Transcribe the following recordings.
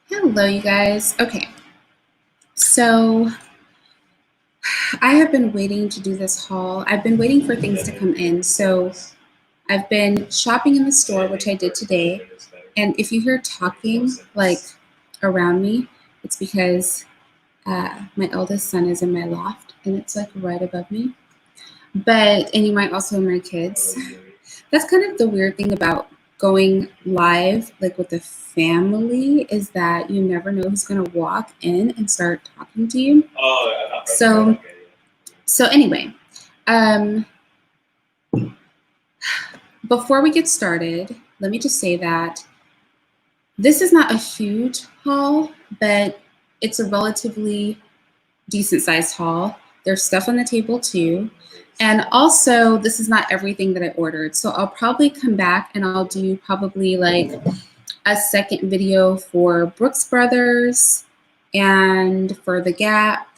Hello, you guys. Okay, so I have been waiting to do this haul. I've been waiting for things to come in. So I've been shopping in the store, which I did today. And if you hear talking like around me, it's because my eldest son is in my loft and it's like right above me. And you might also hear my kids. That's kind of the weird thing about going live, like with the family, is that you never know who's gonna walk in and start talking to you. So anyway, before we get started, let me just say that this is not a huge haul, but it's a relatively decent sized haul. There's stuff on the table too. And also, this is not everything that I ordered. So I'll probably come back and I'll do probably like a second video for Brooks Brothers and for The Gap.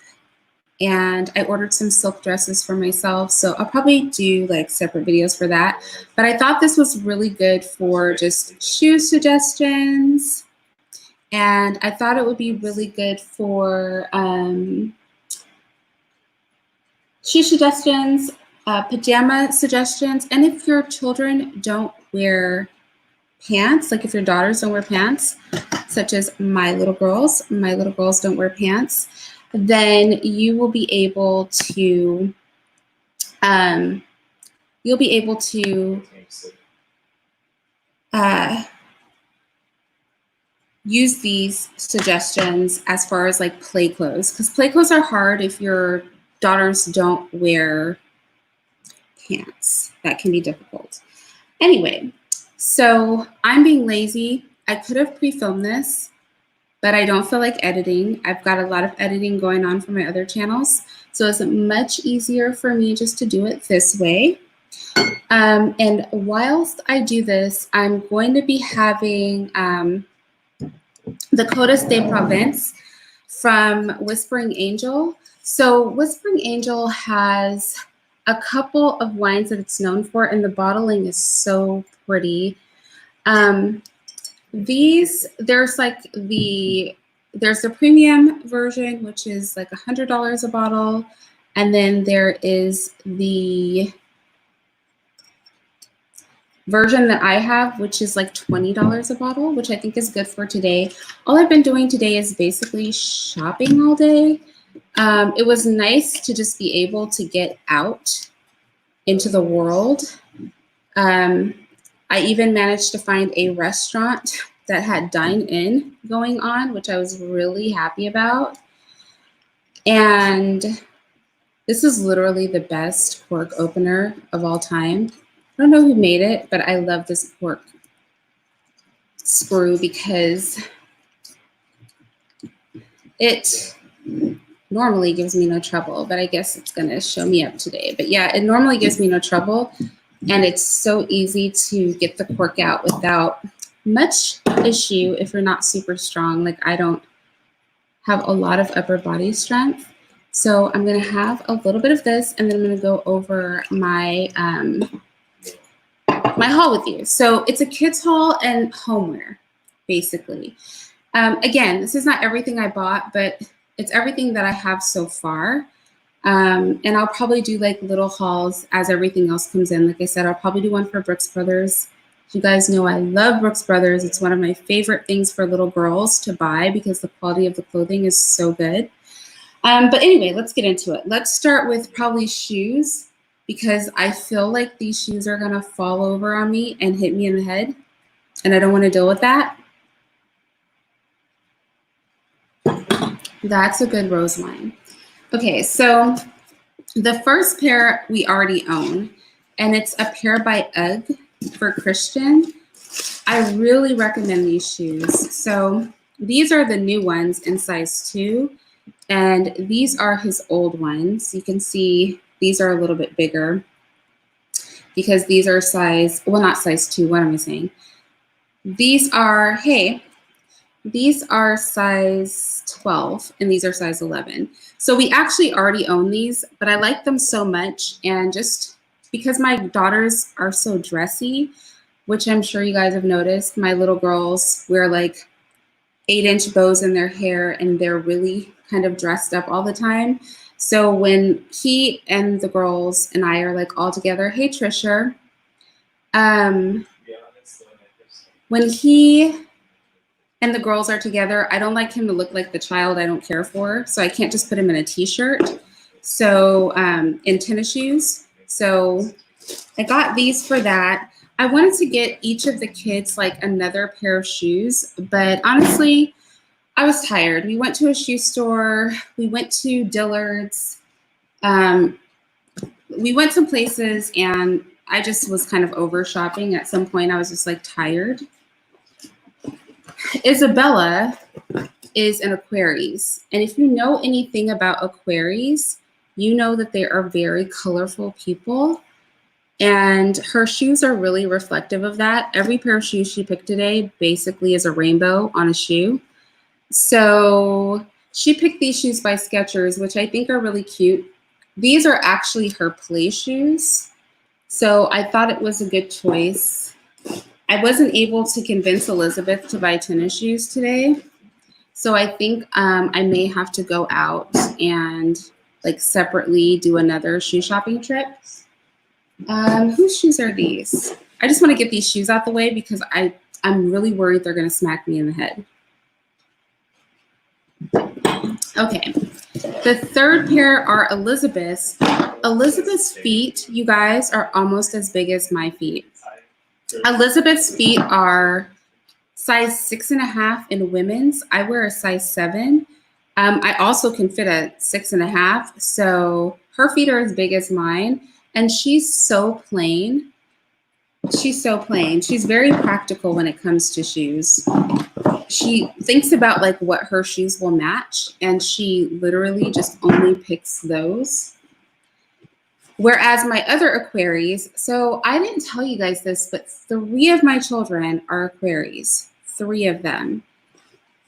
And I ordered some silk dresses for myself. So I'll probably do like separate videos for that. But I thought this was really good for just shoe suggestions. And I thought it would be really good for shoe suggestions, pajama suggestions. And if your children don't wear pants, like if your daughters don't wear pants, such as my little girls don't wear pants, then you will be able to use these suggestions as far as like play clothes, because play clothes are hard if your daughters don't wear pants. That can be difficult. Anyway, so I'm being lazy. I could have pre-filmed this, but I don't feel like editing. I've got a lot of editing going on for my other channels. So it's much easier for me just to do it this way. And whilst I do this, I'm going to be having the Codes de Provence from Whispering Angel. So Whispering Angel has a couple of wines that it's known for, and the bottling is so pretty. There's the premium version, which is like $100 a bottle. And then there is the version that I have, which is like $20 a bottle, which I think is good for today. All I've been doing today is basically shopping all day. It was nice to just be able to get out into the world. I even managed to find a restaurant that had dine-in going on, which I was really happy about. And this is literally the best pork opener of all time. I don't know who made it, but I love this pork sprue because it normally gives me no trouble, but I guess it's gonna show me up today. But yeah, it normally gives me no trouble, and it's so easy to get the pork out without much issue if you're not super strong. Like I don't have a lot of upper body strength. So I'm gonna have a little bit of this, and then I'm gonna go over my my haul with you. So it's a kids haul and homeware, basically. Again, this is not everything I bought, but it's everything that I have so far. And I'll probably do like little hauls as everything else comes in. Like I said, I'll probably do one for Brooks Brothers. You guys know I love Brooks Brothers. It's one of my favorite things for little girls to buy because the quality of the clothing is so good. But anyway, let's get into it. Let's start with probably shoes, because I feel like these shoes are gonna fall over on me and hit me in the head, and I don't wanna deal with that. That's a good rose wine. Okay, so the first pair we already own, and it's a pair by UGG for Christian. I really recommend these shoes. So these are the new ones in size 2, and these are his old ones. You can see these are a little bit bigger because these are size, well, not size 2, what am I saying? These are, these are size 12 and these are size 11. So we actually already own these, but I like them so much, and just because my daughters are so dressy, which I'm sure you guys have noticed, my little girls wear like 8-inch bows in their hair, and they're really kind of dressed up all the time. So when he and the girls and I are like all together, hey Trisha, when he and the girls are together, I don't like him to look like the child I don't care for. So I can't just put him in a t-shirt. So in tennis shoes. So I got these for that. I wanted to get each of the kids like another pair of shoes, but honestly, I was tired. We went to a shoe store. We went to Dillard's. We went some places, and I just was kind of over shopping. At some point, I was just like tired. Isabella is an Aquarius. And if you know anything about Aquarius, you know that they are very colorful people. And her shoes are really reflective of that. Every pair of shoes she picked today basically is a rainbow on a shoe. So she picked these shoes by Skechers, which I think are really cute. These are actually her play shoes. So I thought it was a good choice. I wasn't able to convince Elizabeth to buy tennis shoes today. So I think I may have to go out and like separately do another shoe shopping trip. Whose shoes are these? I just want to get these shoes out the way because I'm really worried they're going to smack me in the head. Okay. The third pair are Elizabeth's. Elizabeth's feet, you guys, are almost as big as my feet. Elizabeth's feet are size 6.5 in women's. I wear a size 7. I also can fit a 6.5. So her feet are as big as mine. And she's so plain. She's so plain. She's very practical when it comes to shoes. She thinks about like what her shoes will match, and she literally just only picks those. Whereas my other Aquarius, so I didn't tell you guys this, but 3 of my children are Aquarius, 3 of them.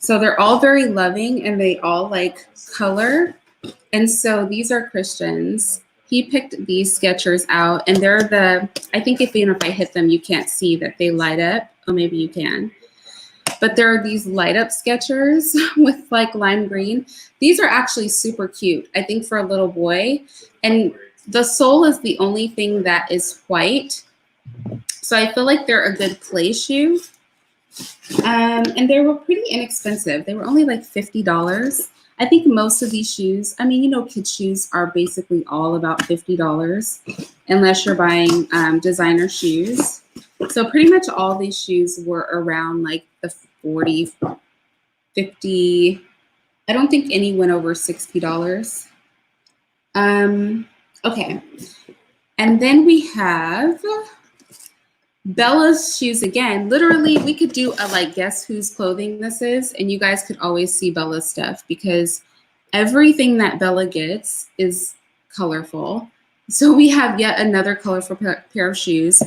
So they're all very loving and they all like color. And so these are Christians. He picked these Skechers out, and they're I think even if I hit them, you can't see that they light up. Oh, maybe you can. But there are these light up Skechers with like lime green. These are actually super cute, I think, for a little boy. And the sole is the only thing that is white. So I feel like they're a good play shoe. And they were pretty inexpensive. They were only like $50. I think most of these shoes, I mean, you know, kids' shoes are basically all about $50 unless you're buying designer shoes. So pretty much all these shoes were around like the 40, 50. I don't think any went over $60. Okay. And then we have Bella's shoes again. Literally, we could do a like guess whose clothing this is, and you guys could always see Bella's stuff because everything that Bella gets is colorful. So we have yet another colorful pair of shoes.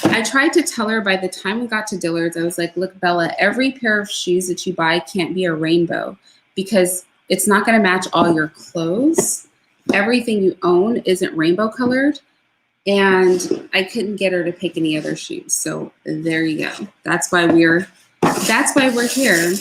I tried to tell her by the time we got to Dillard's, I was like, look, Bella, every pair of shoes that you buy can't be a rainbow because it's not going to match all your clothes. Everything you own isn't rainbow colored. And I couldn't get her to pick any other shoes. So there you go. That's why we're here.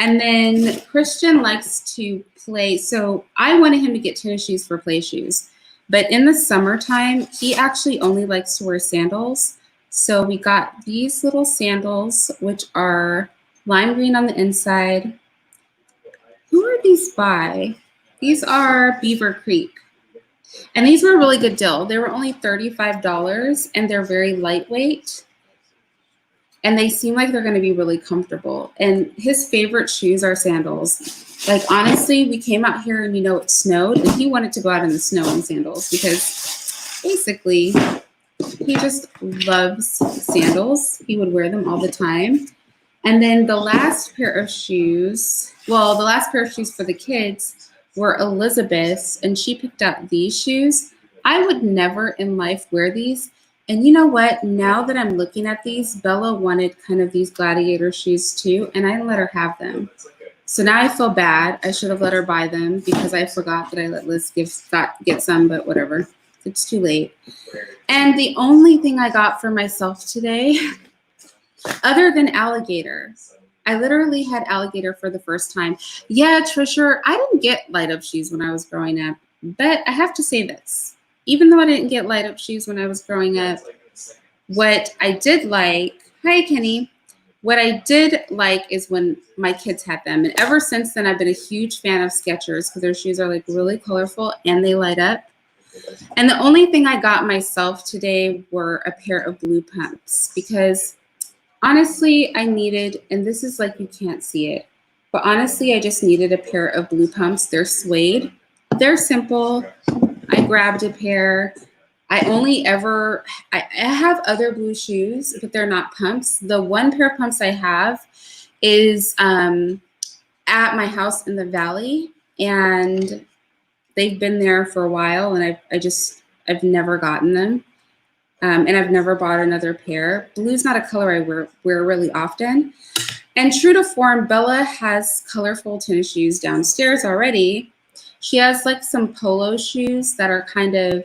And then Christian likes to play. So I wanted him to get tennis shoes for play shoes. But in the summertime, he actually only likes to wear sandals. So we got these little sandals, which are lime green on the inside. Who are these by? These are Beaver Creek. And these were a really good deal. They were only $35, and they're very lightweight. And they seem like they're going to be really comfortable. And his favorite shoes are sandals. Like, honestly, we came out here and, you know, it snowed. And he wanted to go out in the snow in sandals because basically he just loves sandals. He would wear them all the time. And then the last pair of shoes, well, the last pair of shoes for the kids were Elizabeth's, and she picked out these shoes. I would never in life wear these. And you know what? Now that I'm looking at these, Bella wanted kind of these gladiator shoes too, and I let her have them. So now I feel bad. I should have let her buy them because I forgot that I let Liz get some, but whatever. It's too late. And the only thing I got for myself today, other than alligator, I literally had alligator for the first time. Yeah, Trisha, I didn't get light up shoes when I was growing up, but I have to say this. Even though I didn't get light up shoes when I was growing up, what I did like, hi Kenny, what I did like is when my kids had them. And ever since then, I've been a huge fan of Skechers because their shoes are like really colorful and they light up. And the only thing I got myself today were a pair of blue pumps because honestly, I needed, and this is like you can't see it, but honestly, I just needed a pair of blue pumps. They're suede. They're simple. I grabbed a pair. I have other blue shoes, but they're not pumps. The one pair of pumps I have is at my house in the valley, and they've been there for a while, and I've never gotten them. And I've never bought another pair. Blue's not a color I wear really often. And true to form, Bella has colorful tennis shoes downstairs already. She has like some polo shoes that are kind of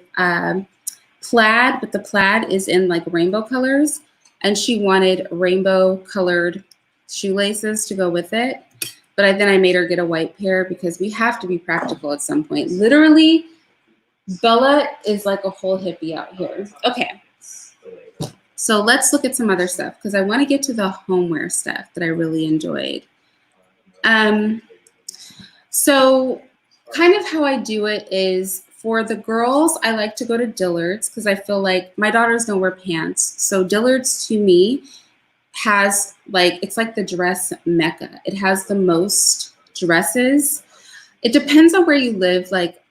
plaid, but the plaid is in like rainbow colors. And she wanted rainbow colored shoelaces to go with it. But then I made her get a white pair because we have to be practical at some point. Literally, Bella is like a whole hippie out here. Okay. So let's look at some other stuff because I want to get to the homeware stuff that I really enjoyed. So kind of how I do it is for the girls, I like to go to Dillard's because I feel like my daughters don't wear pants. So Dillard's to me has like, it's like the dress mecca. It has the most dresses. It depends on where you live. Like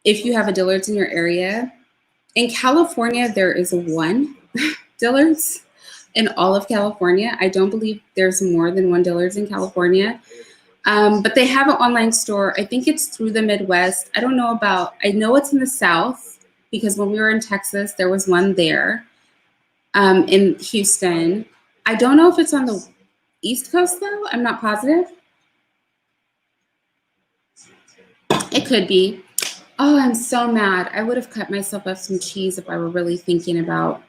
if you have a Dillard's in your area. In California, there is one Dillard's in all of California. I don't believe there's more than one Dillard's in California. But they have an online store. I think it's through the Midwest. I know it's in the South because when we were in Texas, there was one there in Houston. I don't know if it's on the East Coast though. I'm not positive. It could be. Oh, I'm so mad. I would have cut myself up some cheese if I were really thinking about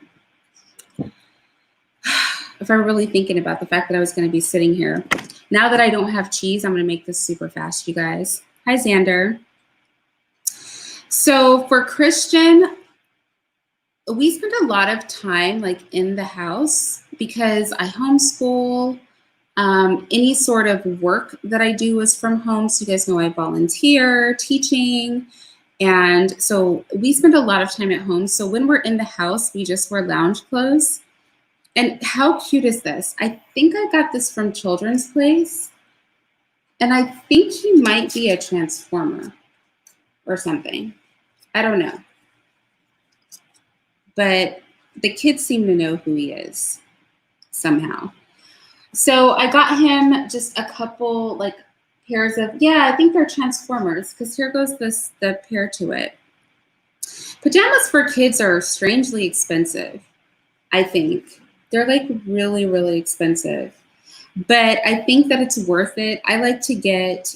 the fact that I was going to be sitting here. Now that I don't have cheese, I'm going to make this super fast, you guys. Hi, Xander. So for Christian, we spend a lot of time like in the house because I homeschool. Any sort of work that I do is from home. So you guys know I volunteer, teaching. And so we spend a lot of time at home. So when we're in the house, we just wear lounge clothes. And how cute is this? I think I got this from Children's Place. And I think he might be a Transformer or something. I don't know. But the kids seem to know who he is somehow. So I got him just a couple like pairs of, yeah, I think they're Transformers because here goes the pair to it. Pajamas for kids are strangely expensive, I think. They're like really, really expensive. But I think that it's worth it. I like to get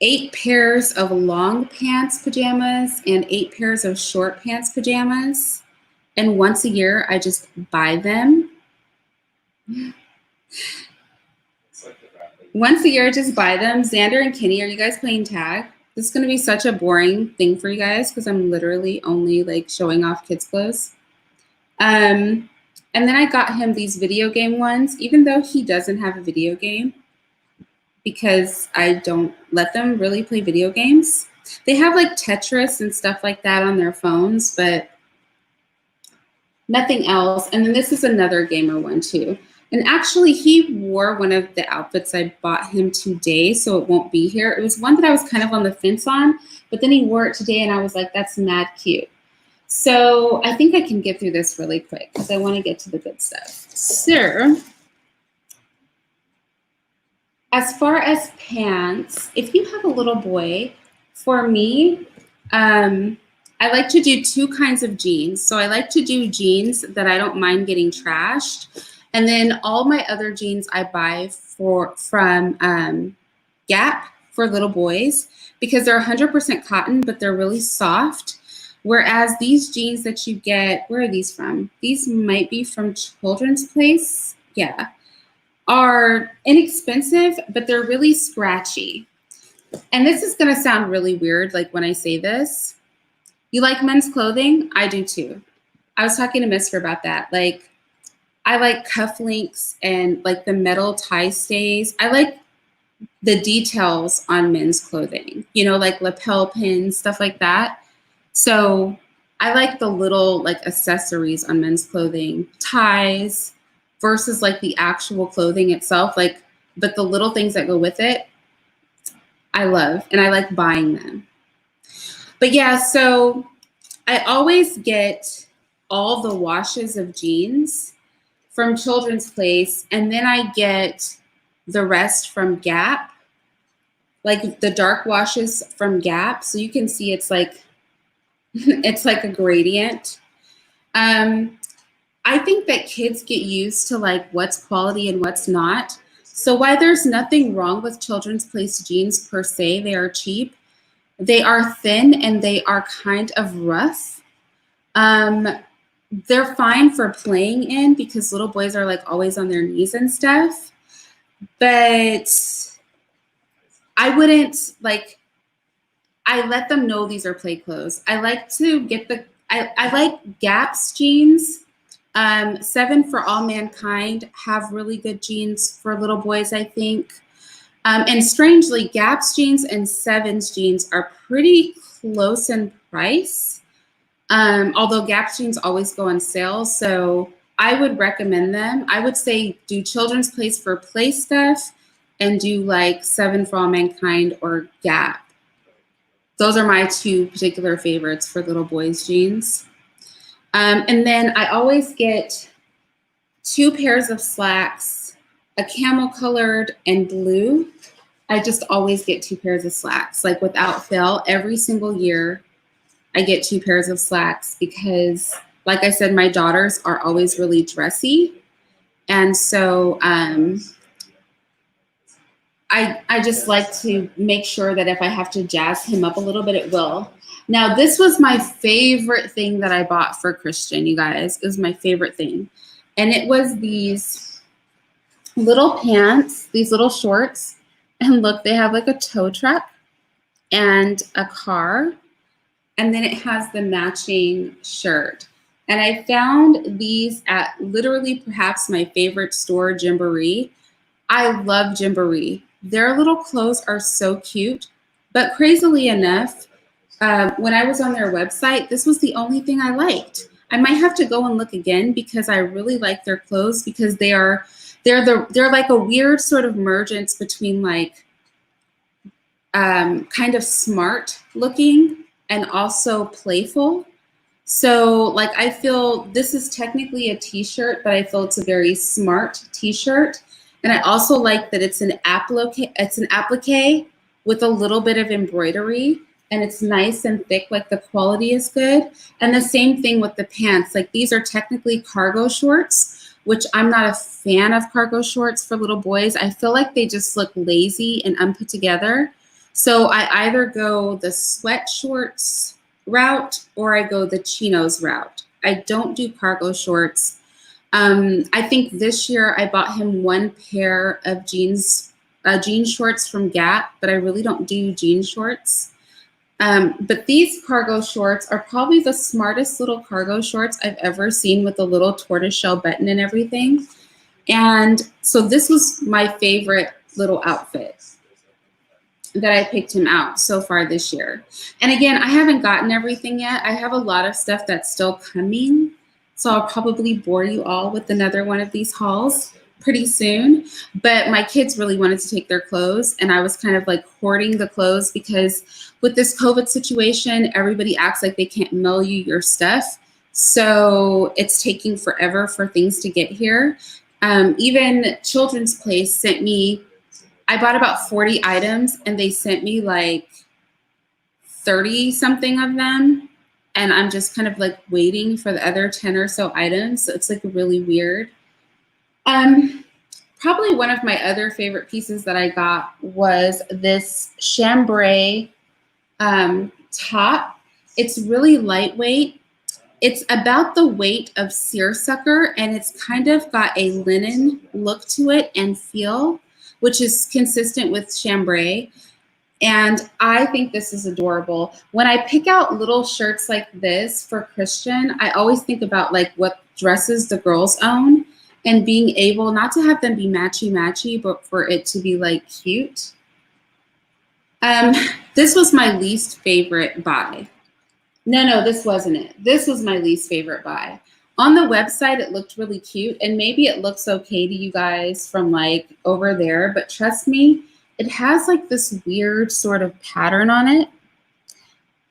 8 pairs of long pants pajamas and 8 pairs of short pants pajamas. And once a year, I just buy them. Once a year, just buy them. Xander and Kenny, are you guys playing tag? This is going to be such a boring thing for you guys because I'm literally only like showing off kids' clothes. And then I got him these video game ones, even though he doesn't have a video game because I don't let them really play video games. They have like Tetris and stuff like that on their phones, but nothing else. And then this is another gamer one too. And actually he wore one of the outfits I bought him today, so it won't be here. It was one that I was kind of on the fence on, but then he wore it today and I was like, that's mad cute. So I think I can get through this really quick because I want to get to the good stuff. So as far as pants, if you have a little boy, for me, I like to do 2 kinds of jeans. So I like to do jeans that I don't mind getting trashed. And then all my other jeans I buy from Gap for little boys because they're 100% cotton, but they're really soft. Whereas these jeans that you get, where are these from? These might be from Children's Place. Yeah. are inexpensive, but they're really scratchy. And this is going to sound really weird, like when I say this. You like men's clothing? I do too. I was talking to Mister about that. Like, I like cufflinks and like the metal tie stays. I like the details on men's clothing, you know, like lapel pins, stuff like that. So I like the little like accessories on men's clothing, ties versus like the actual clothing itself. Like, but the little things that go with it, I love, and I like buying them. But yeah, so I always get all the washes of jeans from Children's Place, and then I get the rest from Gap, like the dark washes from Gap. So you can see it's like it's like a gradient. I think that kids get used to like what's quality and what's not. So while there's nothing wrong with Children's Place jeans per se, they are cheap. They are thin and they are kind of rough. They're fine for playing in because little boys are like always on their knees and stuff. But I wouldn't like, I let them know these are play clothes. I like to get I like Gap's jeans. 7 for All Mankind have really good jeans for little boys, I think. And strangely, Gap's jeans and 7's jeans are pretty close in price. Although Gap's jeans always go on sale, so I would recommend them. I would say do Children's Place for play stuff and do like 7 for All Mankind or Gap. Those are my 2 particular favorites for little boys' jeans. And then I always get 2 pairs of slacks, a camel colored and blue. I just always get 2 pairs of slacks, like without fail. Every single year I get 2 pairs of slacks because, like I said, my daughters are always really dressy. And so I just like to make sure that if I have to jazz him up a little bit, it will. Now, this was my favorite thing that I bought for Christian, you guys. It was my favorite thing. And it was these little pants, these little shorts. And look, they have like a tow truck and a car. And then it has the matching shirt. And I found these at literally perhaps my favorite store, Gymboree. I love Gymboree. Their little clothes are so cute. But crazily enough, when I was on their website, this was the only thing I liked. I might have to go and look again because I really like their clothes because they're like a weird sort of mergence between like kind of smart looking and also playful. So like I feel this is technically a t-shirt, but I feel it's a very smart t-shirt. And I also like that it's an applique with a little bit of embroidery. And it's nice and thick, like the quality is good. And the same thing with the pants. Like these are technically cargo shorts, which I'm not a fan of cargo shorts for little boys. I feel like they just look lazy and unput together. So I either go the sweat shorts route or I go the chinos route. I don't do cargo shorts. I think this year I bought him 1 pair of jean shorts from Gap, but I really don't do jean shorts. But these cargo shorts are probably the smartest little cargo shorts I've ever seen with a little tortoiseshell button and everything. And so this was my favorite little outfit that I picked him out so far this year. And again, I haven't gotten everything yet. I have a lot of stuff that's still coming. So I'll probably bore you all with another one of these hauls pretty soon. But my kids really wanted to take their clothes, and I was kind of like hoarding the clothes because with this COVID situation, everybody acts like they can't mail you your stuff. So it's taking forever for things to get here. Even Children's Place sent me, I bought about 40 items and they sent me like 30 something of them. And I'm just kind of like waiting for the other 10 or so items. So it's like really weird. Probably one of my other favorite pieces that I got was this chambray top. It's really lightweight. It's about the weight of seersucker, and it's kind of got a linen look to it and feel, which is consistent with chambray. And I think this is adorable. When I pick out little shirts like this for Christian, I always think about like what dresses the girls own and being able not to have them be matchy-matchy, but for it to be like cute. This was my least favorite buy. No, this wasn't it. This was my least favorite buy. On the website, it looked really cute, and maybe it looks okay to you guys from like over there, but trust me, it has like this weird sort of pattern on it.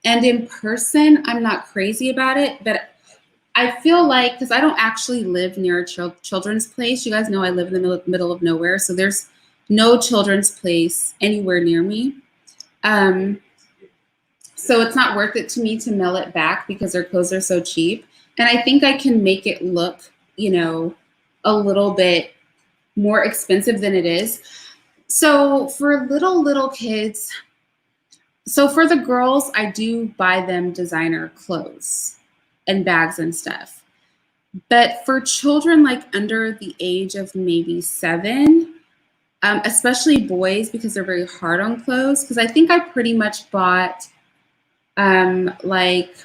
And in person, I'm not crazy about it, but I feel like, because I don't actually live near a children's place. You guys know I live in the middle of nowhere, so there's no children's place anywhere near me. So it's not worth it to me to mail it back because their clothes are so cheap. And I think I can make it look, you know, a little bit more expensive than it is. So for little kids, so for the girls, I do buy them designer clothes and bags and stuff. But for children like under the age of maybe 7, especially boys, because they're very hard on clothes, because I think I pretty much bought like,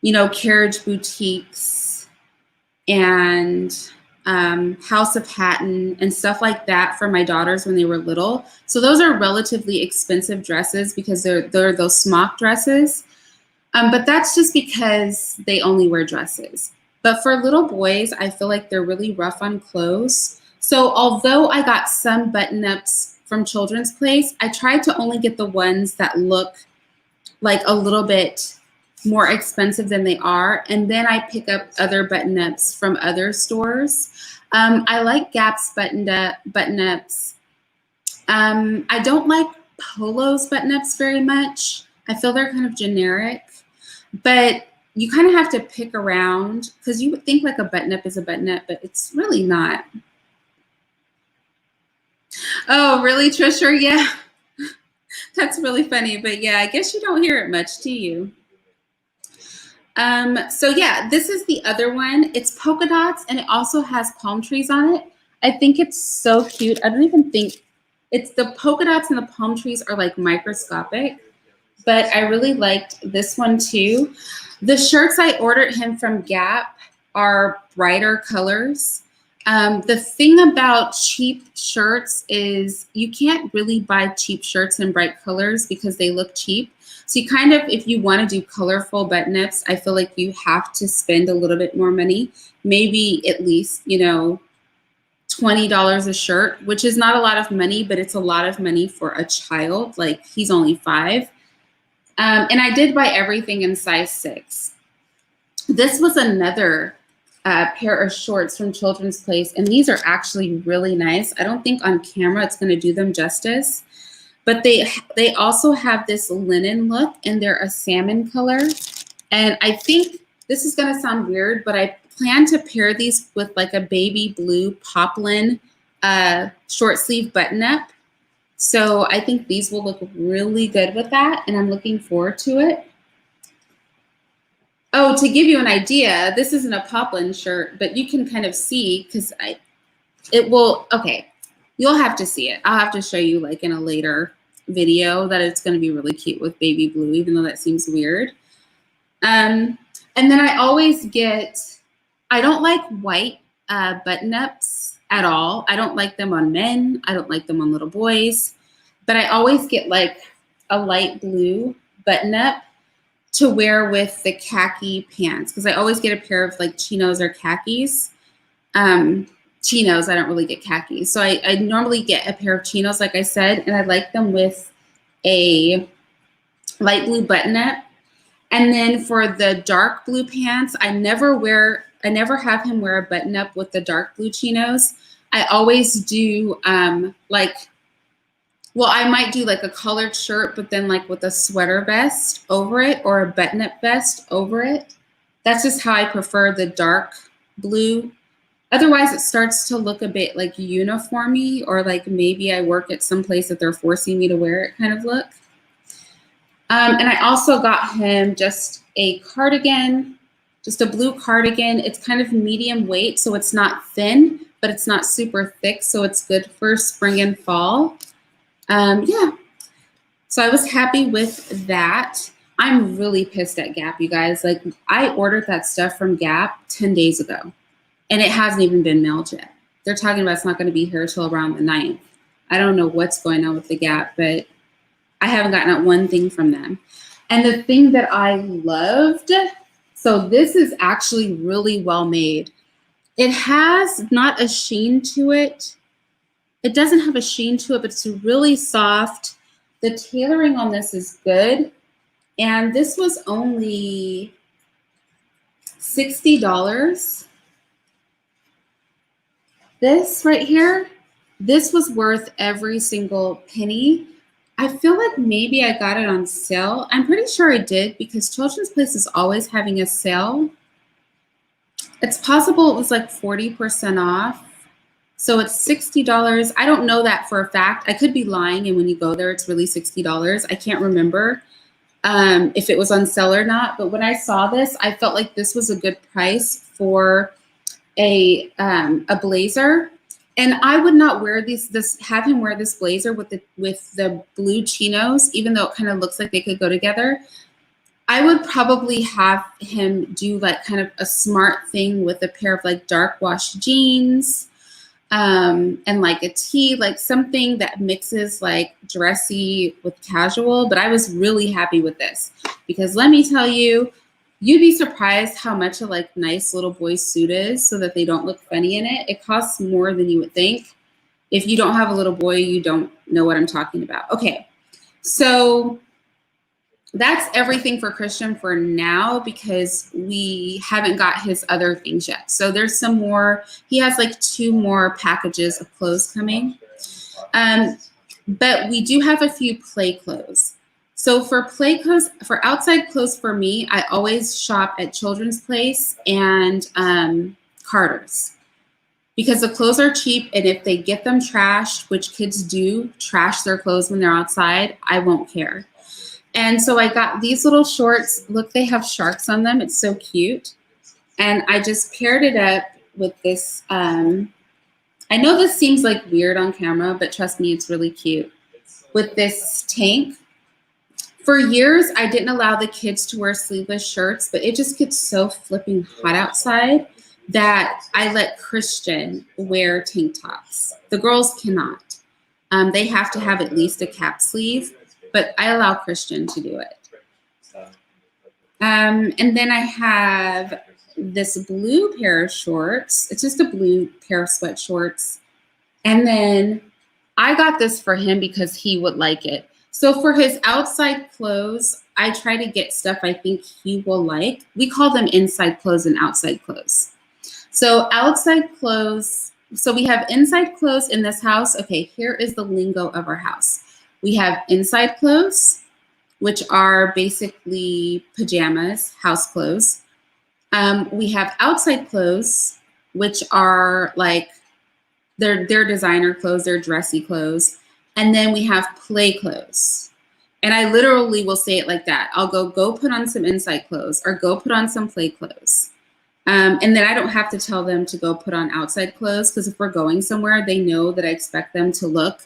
you know, Carriage Boutiques and House of Hatton and stuff like that for my daughters when they were little. So those are relatively expensive dresses because they're those smock dresses. But that's just because they only wear dresses. But for little boys, I feel like they're really rough on clothes. So although I got some button-ups from Children's Place, I tried to only get the ones that look like a little bit more expensive than they are. And then I pick up other button-ups from other stores. I like Gap's button-ups. I don't like Polo's button-ups very much. I feel they're kind of generic, but you kind of have to pick around because you would think like a button-up is a button-up, but it's really not. Oh, really, Trisha? Yeah, that's really funny. But yeah, I guess you don't hear it much, do you? So yeah, this is the other one. It's polka dots and it also has palm trees on it. I think it's so cute. I don't even think it's the polka dots and the palm trees are like microscopic, but I really liked this one too. The shirts I ordered him from Gap are brighter colors. The thing about cheap shirts is you can't really buy cheap shirts in bright colors because they look cheap. So you kind of, if you want to do colorful button-ups, I feel like you have to spend a little bit more money, maybe at least, you know, $20 a shirt, which is not a lot of money, but it's a lot of money for a child. Like he's only 5. And I did buy everything in size 6. This was another pair of shorts from Children's Place, and these are actually really nice. I don't think on camera it's going to do them justice. But they also have this linen look, and they're a salmon color. And I think this is going to sound weird, but I plan to pair these with like a baby blue poplin short sleeve button up. So I think these will look really good with that, and I'm looking forward to it. Oh, to give you an idea, this isn't a poplin shirt, but you can kind of see because it will, okay, you'll have to see it. I'll have to show you like in a later video that it's going to be really cute with baby blue, even though that seems weird. And then I always get, I don't like white button-ups at all. I don't like them on men. I don't like them on little boys. But I always get like a light blue button-up to wear with the khaki pants because I always get a pair of like chinos or khakis. Chinos, I don't really get khakis. So I normally get a pair of chinos, like I said, and I like them with a light blue button-up. And then for the dark blue pants, I never have him wear a button-up with the dark blue chinos. I always do I might do like a collared shirt, but then like with a sweater vest over it or a button-up vest over it. That's just how I prefer the dark blue. Otherwise, it starts to look a bit like uniformy or like maybe I work at some place that they're forcing me to wear it kind of look. And I also got him just a cardigan, just a blue cardigan. It's kind of medium weight, so it's not thin, but it's not super thick, so it's good for spring and fall. Yeah, so I was happy with that. I'm really pissed at Gap, you guys. Like, I ordered that stuff from Gap 10 days ago, and it hasn't even been mailed yet. They're talking about it's not going to be here till around the 9th. I don't know what's going on with the Gap, but I haven't gotten out one thing from them. And the thing that I loved, so this is actually really well made. It has not a sheen to it. It doesn't have a sheen to it, but it's really soft. The tailoring on this is good. And this was only $60. This right here, this was worth every single penny. I feel like maybe I got it on sale. I'm pretty sure I did because Children's Place is always having a sale. It's possible it was like 40% off. So it's $60. I don't know that for a fact. I could be lying, and when you go there, it's really $60. I can't remember if it was on sale or not. But when I saw this, I felt like this was a good price for a blazer. And I would not wear have him wear this blazer with the blue chinos, even though it kind of looks like they could go together. I would probably have him do like kind of a smart thing with a pair of like dark wash jeans, and like a tee, like something that mixes like dressy with casual. But I was really happy with this because let me tell you, you'd be surprised how much a like nice little boy's suit is so that they don't look funny in it. It costs more than you would think. If you don't have a little boy, you don't know what I'm talking about. Okay, so that's everything for Christian for now because we haven't got his other things yet. So there's some more. He has like 2 more packages of clothes coming. But we do have a few play clothes. So for play clothes, for outside clothes for me, I always shop at Children's Place and Carter's because the clothes are cheap, and if they get them trashed, which kids do trash their clothes when they're outside, I won't care. And so I got these little shorts. Look, they have sharks on them. It's so cute. And I just paired it up with this. I know this seems like weird on camera, but trust me, it's really cute. With this tank. For years, I didn't allow the kids to wear sleeveless shirts, but it just gets so flipping hot outside that I let Christian wear tank tops. The girls cannot. They have to have at least a cap sleeve, but I allow Christian to do it. And then I have this blue pair of shorts. It's just a blue pair of sweat shorts. And then I got this for him because he would like it. So for his outside clothes, I try to get stuff I think he will like. We call them inside clothes and outside clothes. So outside clothes, so we have inside clothes in this house. Okay, here is the lingo of our house. We have inside clothes, which are basically pajamas, house clothes. We have outside clothes, which are like, they're designer clothes, they're dressy clothes. And then we have play clothes. And I literally will say it like that. I'll go put on some inside clothes or go put on some play clothes. And then I don't have to tell them to go put on outside clothes because if we're going somewhere, they know that I expect them to look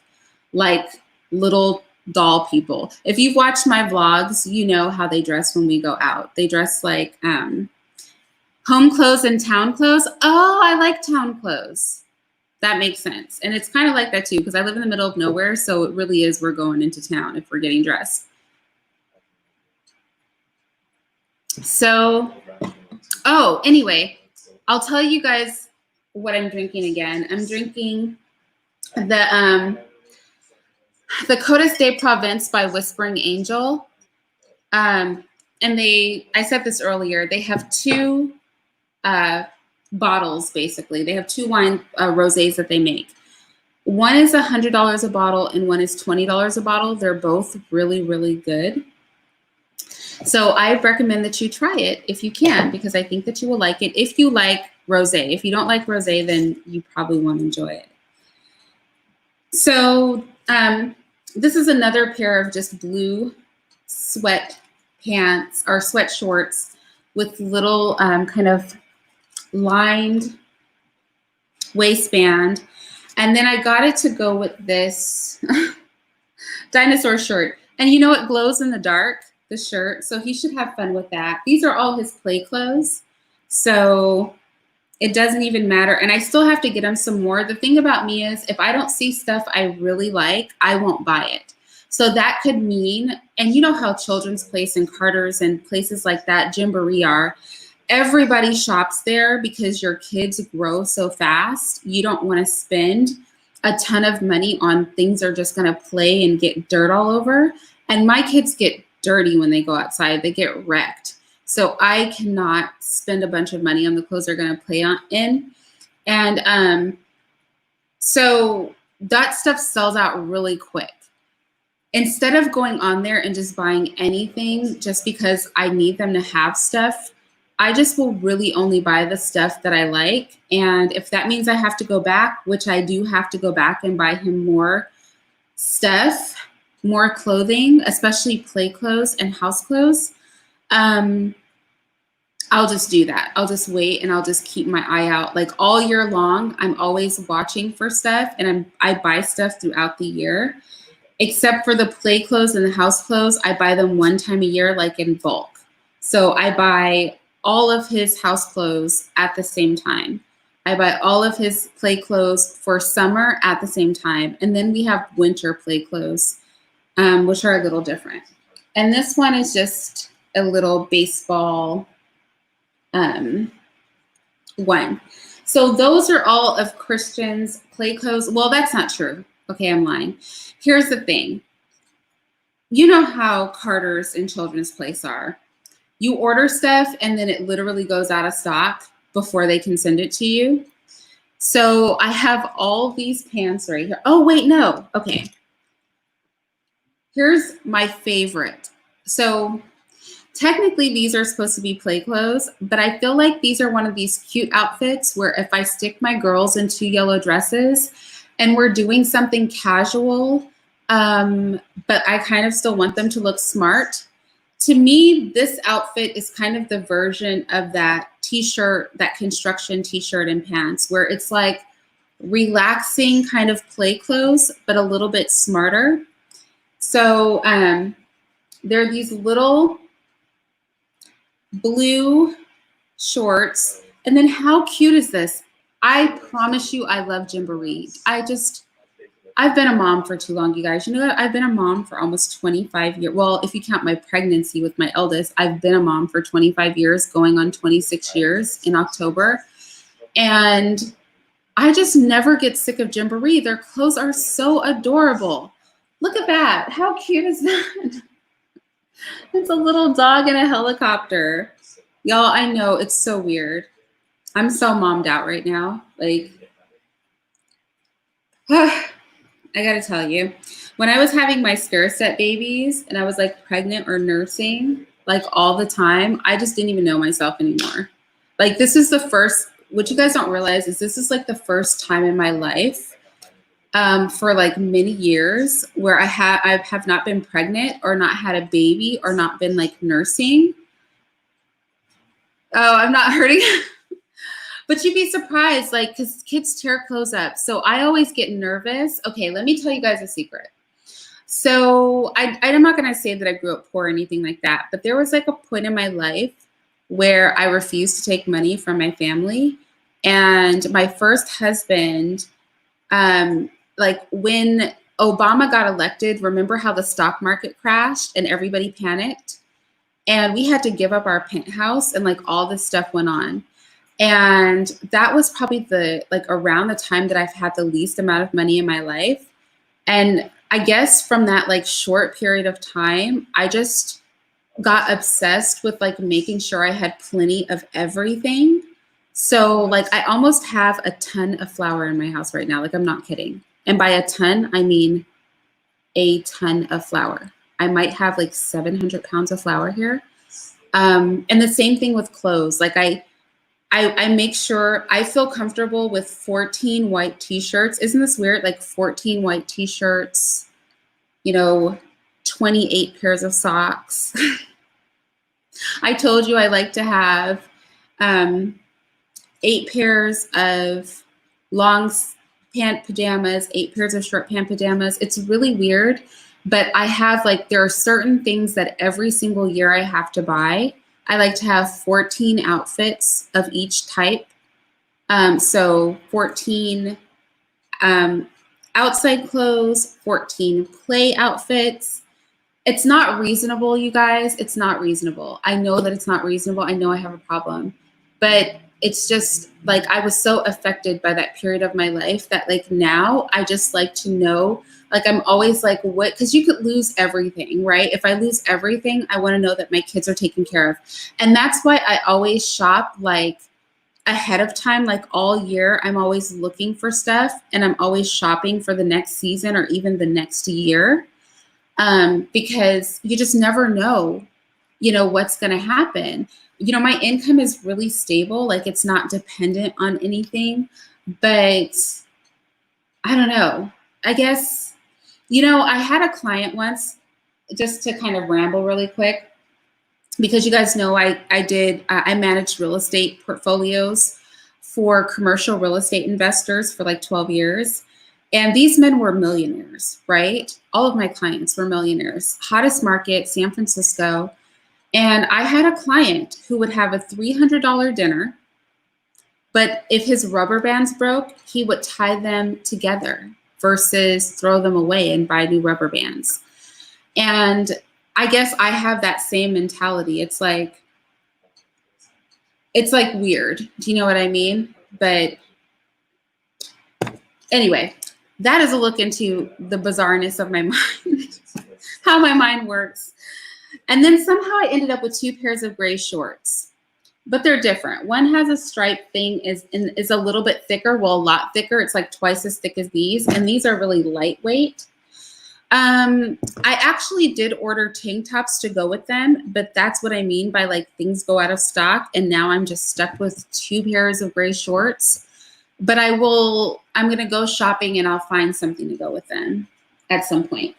like little doll people. If you've watched my vlogs, you know how they dress when we go out. They dress like home clothes and town clothes. Oh, I like town clothes. That makes sense. And it's kind of like that too, because I live in the middle of nowhere. So it really is, we're going into town if we're getting dressed. So, oh, anyway, I'll tell you guys what I'm drinking again. I'm drinking the Côtes de Provence by Whispering Angel. And I said this earlier, they have 2 bottles, basically. They have 2 wine rosés that they make. One is $100 a bottle and one is $20 a bottle. They're both really, really good. So I recommend that you try it if you can, because I think that you will like it. If you like rosé. If you don't like rosé, then you probably won't enjoy it. So this is another pair of just blue sweat pants or sweat shorts with little kind of lined waistband. And then I got it to go with this dinosaur shirt. And you know, it glows in the dark, the shirt. So he should have fun with that. These are all his play clothes. So it doesn't even matter. And I still have to get him some more. The thing about me is if I don't see stuff I really like, I won't buy it. So that could mean, and you know how Children's Place and Carter's and places like that, Gymboree are, everybody shops there because your kids grow so fast. You don't want to spend a ton of money on things they're just going to play and get dirt all over. And my kids get dirty when they go outside. They get wrecked. So I cannot spend a bunch of money on the clothes they're going to play in. And so that stuff sells out really quick. Instead of going on there and just buying anything just because I need them to have stuff, I just will really only buy the stuff that I like. And if that means I have to go back, which I do have to go back and buy him more stuff, more clothing, especially play clothes and house clothes, I'll just do that. I'll just wait and I'll just keep my eye out. Like all year long, I'm always watching for stuff, and I buy stuff throughout the year. Except for the play clothes and the house clothes, I buy them one time a year, like in bulk. So I buy all of his house clothes at the same time. I buy all of his play clothes for summer at the same time. And then we have winter play clothes, which are a little different. And this one is just a little baseball one. So those are all of Christian's play clothes. Well, that's not true. Okay, I'm lying. Here's the thing. You know how Carter's and Children's Place are. You order stuff and then it literally goes out of stock before they can send it to you. So I have all these pants right here. Oh, wait, no. Okay. Here's my favorite. So technically these are supposed to be play clothes, but I feel like these are one of these cute outfits where if I stick my girls in 2 yellow dresses and we're doing something casual, but I kind of still want them to look smart. To me, this outfit is kind of the version of that t-shirt, that construction t-shirt and pants, where it's like relaxing kind of play clothes, but a little bit smarter. So there are these little blue shorts. And then how cute is this? I promise you, I love Gymboree. I've been a mom for too long, you guys. You know what? I've been a mom for almost 25 years. Well, if you count my pregnancy with my eldest, I've been a mom for 25 years, going on 26 years in October. And I just never get sick of Gymboree. Their clothes are so adorable. Look at that. How cute is that? It's a little dog in a helicopter. Y'all, I know it's so weird. I'm so mommed out right now. Like, I gotta tell you, when I was having my stair set babies and I was like pregnant or nursing, like all the time, I just didn't even know myself anymore. Like this is the first, what you guys don't realize is this is like the first time in my life for like many years where I have not been pregnant or not had a baby or not been like nursing. Oh, I'm not hurting. But you'd be surprised, like, because kids tear clothes up. So I always get nervous. Okay, let me tell you guys a secret. So I'm not going to say that I grew up poor or anything like that, but there was like a point in my life where I refused to take money from my family. And my first husband, like when Obama got elected, remember how the stock market crashed and everybody panicked? And we had to give up our penthouse and like all this stuff went on. And that was probably around the time that I've had the least amount of money in my life. And I guess from that like short period of time, I just got obsessed with like making sure I had plenty of everything. So like I almost have a ton of flour in my house right now. Like I'm not kidding. And by a ton, I mean a ton of flour. I might have like 700 pounds of flour here. And the same thing with clothes. Like I make sure I feel comfortable with 14 white t-shirts. Isn't this weird? Like 14 white t-shirts, you know, 28 pairs of socks. I told you I like to have 8 pairs of long pant pajamas, 8 pairs of short pant pajamas. It's really weird, but I have like, there are certain things that every single year I have to buy. I like to have 14 outfits of each type. So 14 outside clothes, 14 play outfits. It's not reasonable, you guys. It's not reasonable. I know that it's not reasonable. I know I have a problem, but it's just like, I was so affected by that period of my life that like now I just like to know, like I'm always like, what, because you could lose everything, right? If I lose everything, I want to know that my kids are taken care of. And that's why I always shop like ahead of time, like all year. I'm always looking for stuff and I'm always shopping for the next season or even the next year. Because you just never know, you know, what's going to happen. You know, my income is really stable. Like it's not dependent on anything, but I don't know. I guess, you know, I had a client once, just to kind of ramble really quick, because you guys know I managed real estate portfolios for commercial real estate investors for like 12 years. And these men were millionaires, right? All of my clients were millionaires. Hottest market, San Francisco. And I had a client who would have a $300 dinner, but if his rubber bands broke, he would tie them together versus throw them away and buy new rubber bands. And I guess I have that same mentality. It's like weird. Do you know what I mean? But anyway, that is a look into the bizarreness of my mind, how my mind works. And then somehow I ended up with 2 pairs of gray shorts, but they're different. One has a stripe thing, is a little bit thicker, well, a lot thicker. It's like twice as thick as these, and these are really lightweight. I actually did order tank tops to go with them, but that's what I mean by like things go out of stock, and now I'm just stuck with 2 pairs of gray shorts. But I'm going to go shopping and I'll find something to go with them at some point.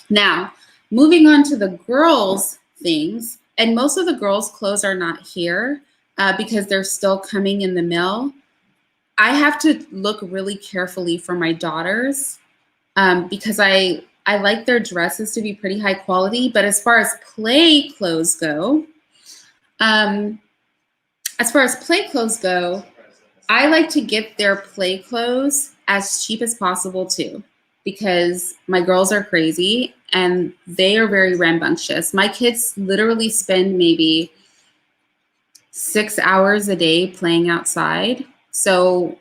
Now, moving on to the girls' things, and most of the girls' clothes are not here because they're still coming in the mail. I have to look really carefully for my daughters because I like their dresses to be pretty high quality. But as far as play clothes go, I like to get their play clothes as cheap as possible too, because my girls are crazy and they are very rambunctious. My kids literally spend maybe 6 hours a day playing outside. So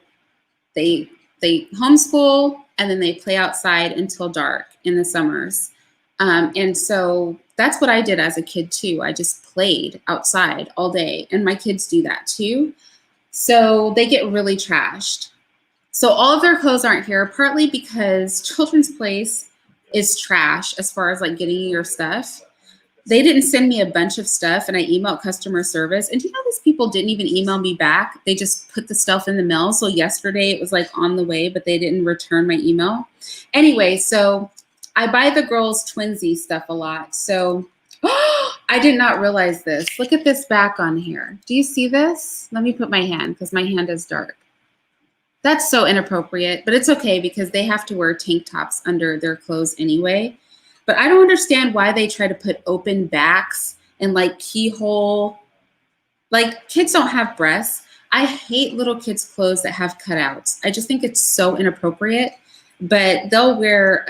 they homeschool and then they play outside until dark in the summers. And so that's what I did as a kid too. I just played outside all day, and my kids do that too. So they get really trashed. So all of their clothes aren't here, partly because Children's Place is trash as far as like getting your stuff. They didn't send me a bunch of stuff, and I emailed customer service. And you know, these people didn't even email me back. They just put the stuff in the mail. So yesterday it was like on the way, but they didn't return my email. Anyway, so I buy the girls' twinsy stuff a lot. So I did not realize this. Look at this back on here. Do you see this? Let me put my hand because my hand is dark. That's so inappropriate, but it's okay because they have to wear tank tops under their clothes anyway. But I don't understand why they try to put open backs and like keyhole. Like, kids don't have breasts. I hate little kids' clothes that have cutouts. I just think it's so inappropriate. But they'll wear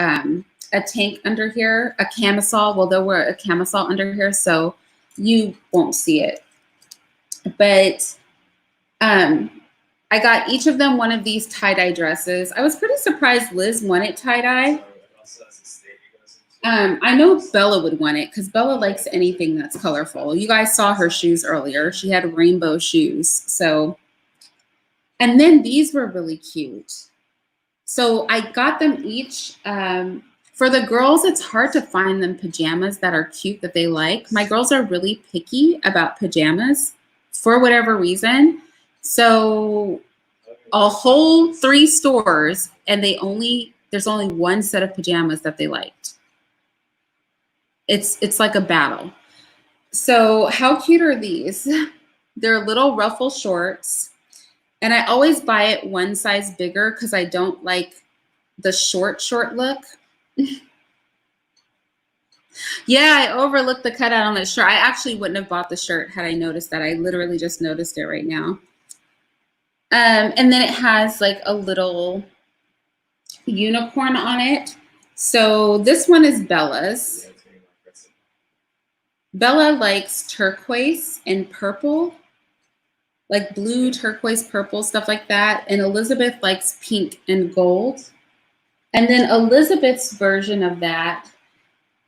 a tank under here, a camisole. Well, they'll wear a camisole under here, so you won't see it. But I got each of them one of these tie-dye dresses. I was pretty surprised Liz wanted tie-dye. I know Bella would want it because Bella likes anything that's colorful. You guys saw her shoes earlier. She had rainbow shoes. So, and then these were really cute. So I got them each. For the girls, it's hard to find them pajamas that are cute that they like. My girls are really picky about pajamas for whatever reason. So a whole 3 stores, and there's only one set of pajamas that they liked. It's like a battle. So how cute are these? They're little Ruffle shorts. And I always buy it one size bigger because I don't like the short look. Yeah, I overlooked the cutout on the shirt. I actually wouldn't have bought the shirt had I noticed that. I literally just noticed it right now. And then it has like a little unicorn on it. So this one is Bella's. Bella likes turquoise and purple, like blue, turquoise, purple, stuff like that. And Elizabeth likes pink and gold. And then Elizabeth's version of that,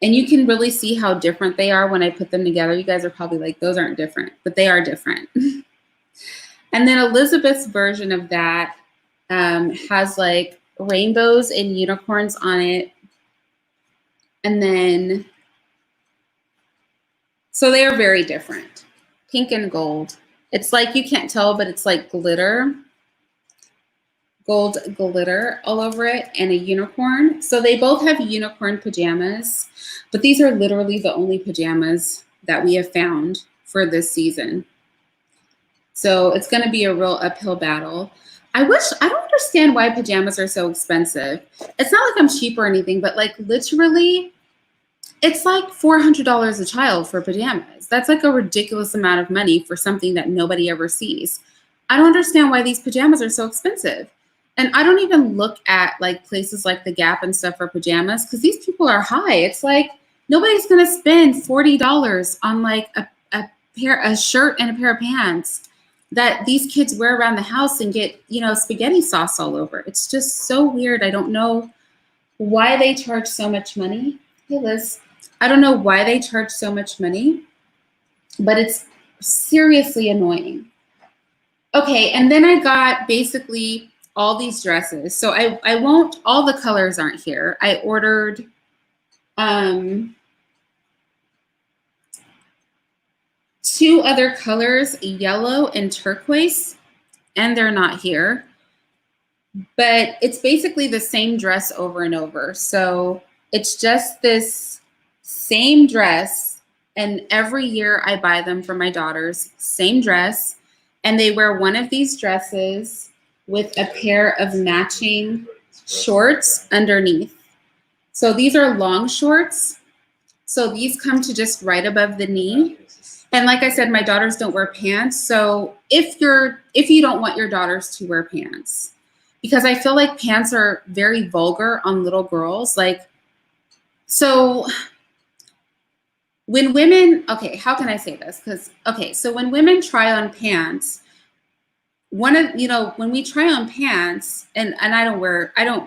and you can really see how different they are when I put them together. You guys are probably like, those aren't different, but they are different. And then Elizabeth's version of that has like rainbows and unicorns on it. And then, so they are very different. Pink and gold. It's like, you can't tell, but it's like glitter. Gold glitter all over it and a unicorn. So they both have unicorn pajamas, but these are literally the only pajamas that we have found for this season. So it's going to be a real uphill battle. I don't understand why pajamas are so expensive. It's not like I'm cheap or anything, but like literally it's like $400 a child for pajamas. That's like a ridiculous amount of money for something that nobody ever sees. I don't understand why these pajamas are so expensive. And I don't even look at like places like the Gap and stuff for pajamas because these people are high. It's like nobody's going to spend $40 on like a shirt and a pair of pants that these kids wear around the house and get, you know, spaghetti sauce all over. It's just so weird. I don't know why they charge so much money. Hey, Liz. I don't know why they charge so much money, but it's seriously annoying. Okay, and then I got basically all these dresses. So I won't, all the colors aren't here. I ordered two other colors, yellow and turquoise, and they're not here. But it's basically the same dress over and over. So it's just this same dress, and every year I buy them for my daughters, same dress, and they wear one of these dresses with a pair of matching shorts underneath. So these are long shorts. So these come to just right above the knee. And like I said, my daughters don't wear pants. So if you don't want your daughters to wear pants, because I feel like pants are very vulgar on little girls. Like, so when women, okay, how can I say this? Because, okay, so when women try on pants, when we try on pants, and I don't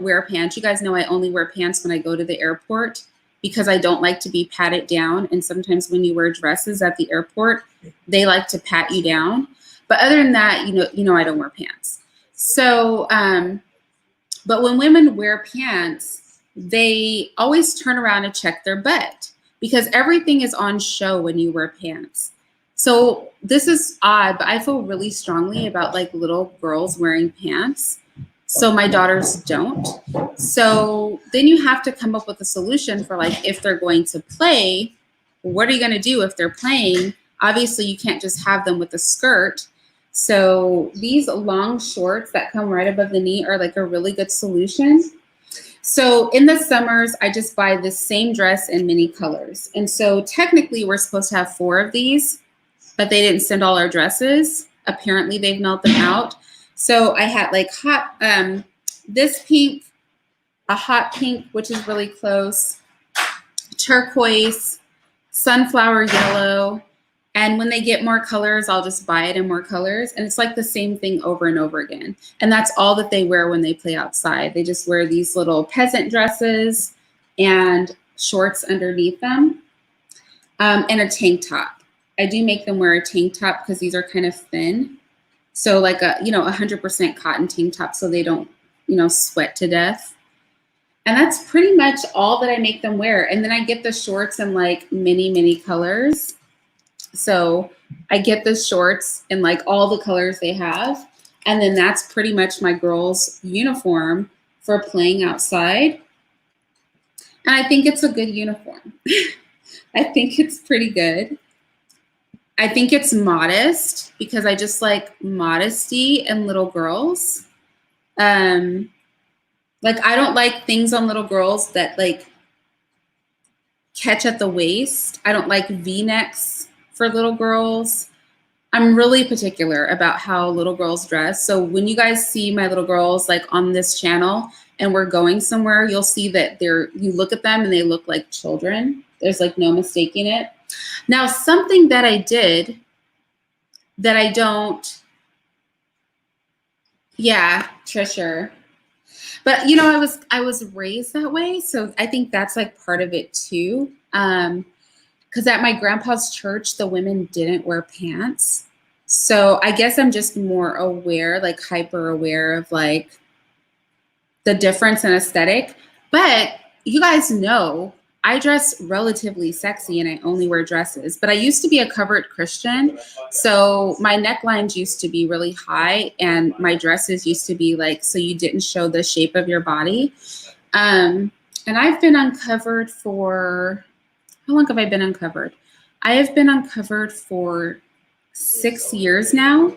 wear pants. You guys know I only wear pants when I go to the airport because I don't like to be patted down. And sometimes when you wear dresses at the airport, they like to pat you down. But other than that, you know I don't wear pants. So, but when women wear pants, they always turn around and check their butt because everything is on show when you wear pants. So this is odd, but I feel really strongly about like little girls wearing pants. So my daughters don't. So then you have to come up with a solution for like, if they're going to play, what are you going to do if they're playing? Obviously you can't just have them with a skirt. So these long shorts that come right above the knee are like a really good solution. So in the summers, I just buy this same dress in many colors. And so technically we're supposed to have 4 of these, but they didn't send all our dresses. Apparently they've mailed them out. So I had like this pink, a hot pink, which is really close, turquoise, sunflower yellow. And when they get more colors, I'll just buy it in more colors. And it's like the same thing over and over again. And that's all that they wear when they play outside. They just wear these little peasant dresses and shorts underneath them and a tank top. I do make them wear a tank top because these are kind of thin. So like a 100% cotton tank top so they don't, sweat to death. And that's pretty much all that I make them wear. And then I get the shorts in like many, many colors. So I get the shorts in like all the colors they have. And then that's pretty much my girls' uniform for playing outside. And I think it's a good uniform. I think it's pretty good. I think it's modest because I just like modesty in little girls. Like I don't like things on little girls that like catch at the waist. I don't like V-necks for little girls. I'm really particular about how little girls dress. So when you guys see my little girls like on this channel and we're going somewhere, you'll see that you look at them and they look like children. There's like no mistaking it. Now, something that I did that I don't, yeah, Trisha. But you know, I was raised that way, so I think that's like part of it too. Because at my grandpa's church, the women didn't wear pants. So I guess I'm just more aware, like hyper aware of like the difference in aesthetic. But you guys know I dress relatively sexy and I only wear dresses. But I used to be a covered Christian. So my necklines used to be really high and my dresses used to be like, so you didn't show the shape of your body. And I've been uncovered for, how long have I been uncovered? I have been uncovered for 6 years now.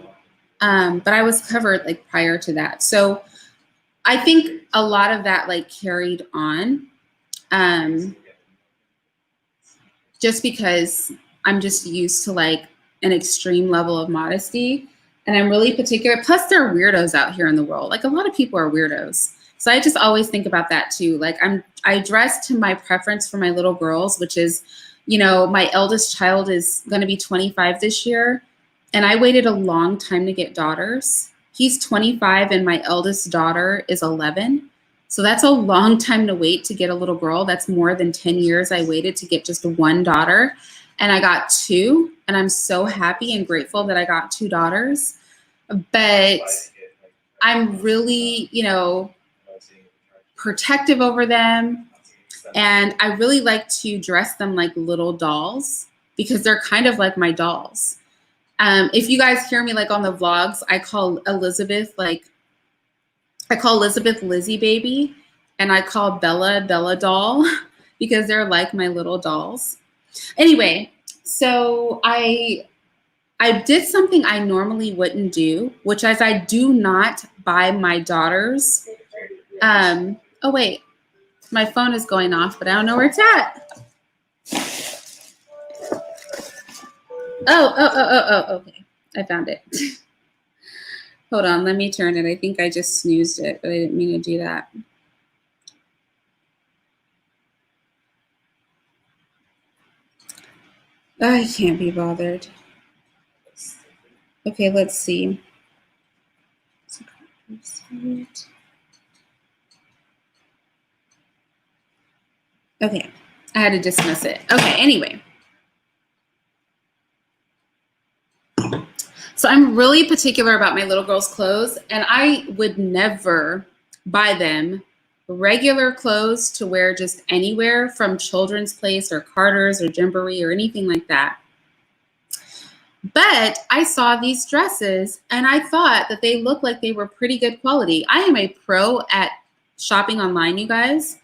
But I was covered like prior to that. So I think a lot of that like carried on. Just because I'm just used to like an extreme level of modesty and I'm really particular. Plus there are weirdos out here in the world. Like a lot of people are weirdos. So I just always think about that too. Like I dress to my preference for my little girls, which is, you know, my eldest child is going to be 25 this year. And I waited a long time to get daughters. He's 25 and my eldest daughter is 11. So that's a long time to wait to get a little girl. That's more than 10 years I waited to get just one daughter. And I got two. And I'm so happy and grateful that I got two daughters. But I'm really, you know, protective over them. And I really like to dress them like little dolls because they're kind of like my dolls. If you guys hear me like on the vlogs, I call Elizabeth Lizzie Baby, and I call Bella Doll because they're like my little dolls. Anyway, so I did something I normally wouldn't do, which is I do not buy my daughters. Oh wait, my phone is going off, but I don't know where it's at. Oh, okay. I found it. Hold on, let me turn it. I think I just snoozed it, but I didn't mean to do that. I can't be bothered. Okay, let's see. Okay, I had to dismiss it. Okay, anyway. So I'm really particular about my little girl's clothes, and I would never buy them regular clothes to wear just anywhere from Children's Place or Carter's or Gymboree or anything like that. But I saw these dresses and I thought that they looked like they were pretty good quality. I am a pro at shopping online, you guys.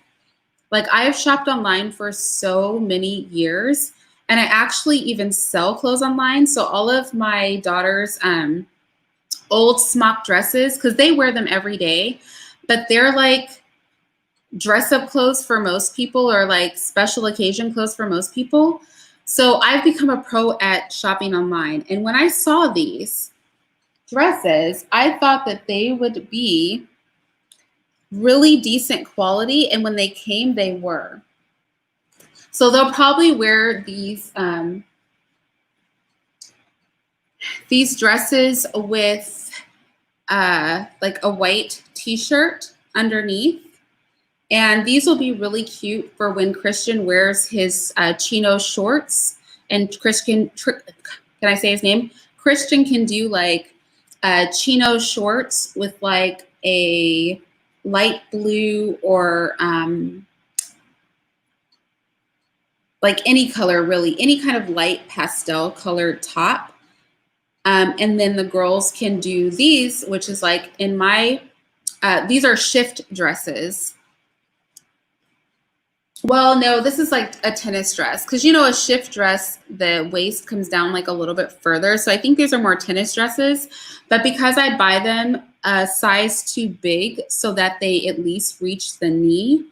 Like I have shopped online for so many years. And I actually even sell clothes online. So all of my daughter's old smock dresses, because they wear them every day, but they're like dress up clothes for most people or like special occasion clothes for most people. So I've become a pro at shopping online. And when I saw these dresses, I thought that they would be really decent quality. And when they came, they were. So they'll probably wear these dresses with like a white t-shirt underneath. And these will be really cute for when Christian wears his chino shorts. And Christian, can I say his name? Christian can do like chino shorts with like a light blue or like any color, really, any kind of light pastel colored top. And then the girls can do these, which is like in my, these are shift dresses. Well, no, this is like a tennis dress because you know a shift dress, the waist comes down like a little bit further. So I think these are more tennis dresses, but because I buy them a size too big so that they at least reach the knee.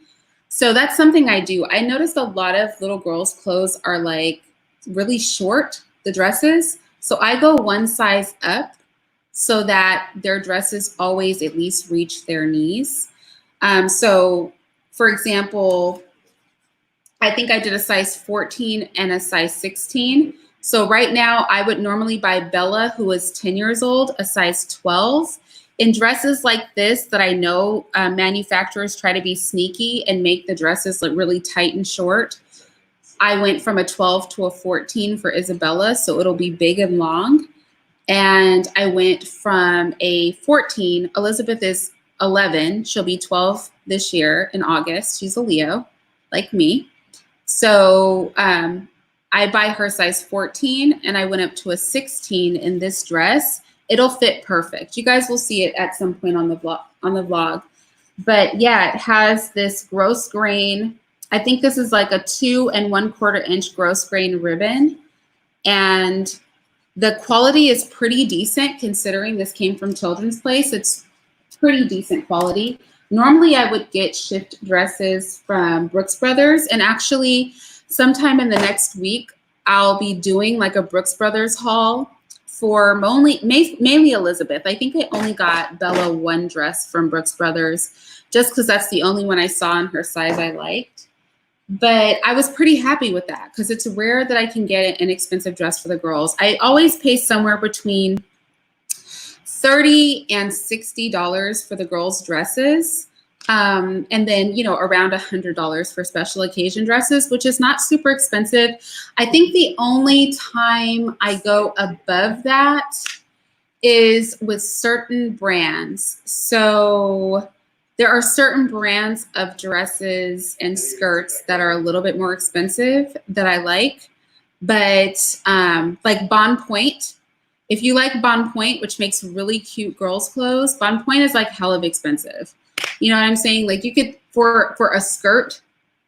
So that's something I do. I noticed a lot of little girls' clothes are like really short, the dresses. So I go one size up so that their dresses always at least reach their knees. So for example, I think I did a size 14 and a size 16. So right now I would normally buy Bella, who is 10 years old, a size 12. In dresses like this that I know manufacturers try to be sneaky and make the dresses look really tight and short, I went from a 12 to a 14 for Isabella, so it'll be big and long. And I went from a 14, Elizabeth is 11, she'll be 12 this year in August. She's a Leo, like me. So I buy her size 14 and I went up to a 16 in this dress. It'll fit perfect. You guys will see it at some point on the vlog. But yeah, it has this gross grain. I think this is like a 2 1/4 inch gross grain ribbon. And the quality is pretty decent considering this came from Children's Place. It's pretty decent quality. Normally I would get shift dresses from Brooks Brothers, and actually sometime in the next week, I'll be doing like a Brooks Brothers haul for mainly Elizabeth. I think I only got Bella one dress from Brooks Brothers just because that's the only one I saw in her size I liked. But I was pretty happy with that because it's rare that I can get an inexpensive dress for the girls. I always pay somewhere between $30 and $60 for the girls' dresses. And then, you know, around $100 for special occasion dresses, which is not super expensive. I think the only time I go above that is with certain brands. So there are certain brands of dresses and skirts that are a little bit more expensive that I like. But like Bon Point, if you like Bon Point, which makes really cute girls' clothes, Bon Point is like hell of expensive. You know what I'm saying? Like you could, for a skirt,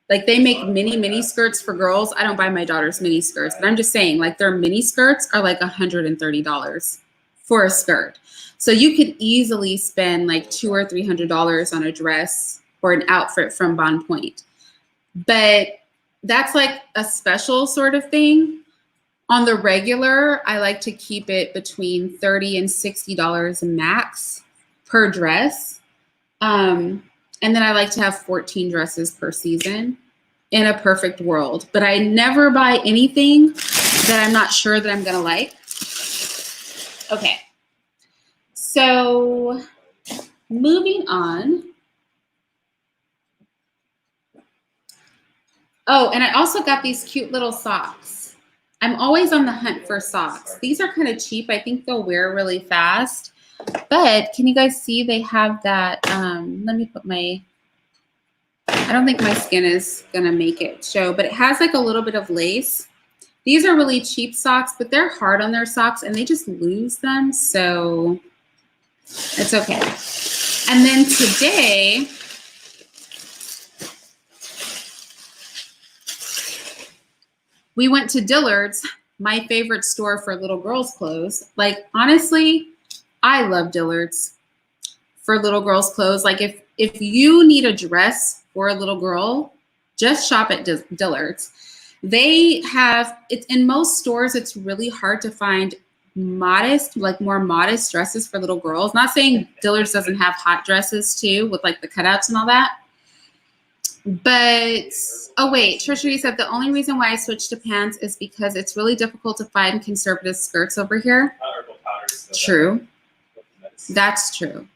like they make mini skirts for girls. I don't buy my daughter's mini skirts, but I'm just saying like their mini skirts are like $130 for a skirt. So you could easily spend like $200 or $300 on a dress or an outfit from Bon Point. But that's like a special sort of thing. On the regular, I like to keep it between $30 and $60 max per dress. And then I like to have 14 dresses per season in a perfect world. But I never buy anything that I'm not sure that I'm going to like. Okay. So moving on. Oh, and I also got these cute little socks. I'm always on the hunt for socks. These are kind of cheap. I think they'll wear really fast. But can you guys see they have that, let me put my, I don't think my skin is going to make it show, but it has like a little bit of lace. These are really cheap socks, but they're hard on their socks and they just lose them. So it's okay. And then today, we went to Dillard's, my favorite store for little girls' clothes. Like, honestly, I love Dillard's for little girls' clothes. Like, if you need a dress for a little girl, just shop at Dillard's. They have, it's in most stores, it's really hard to find modest, like more modest dresses for little girls. Not saying Dillard's doesn't have hot dresses too with like the cutouts and all that. But, oh wait, Trisha said the only reason why I switched to pants is because it's really difficult to find conservative skirts over here. True. That's true.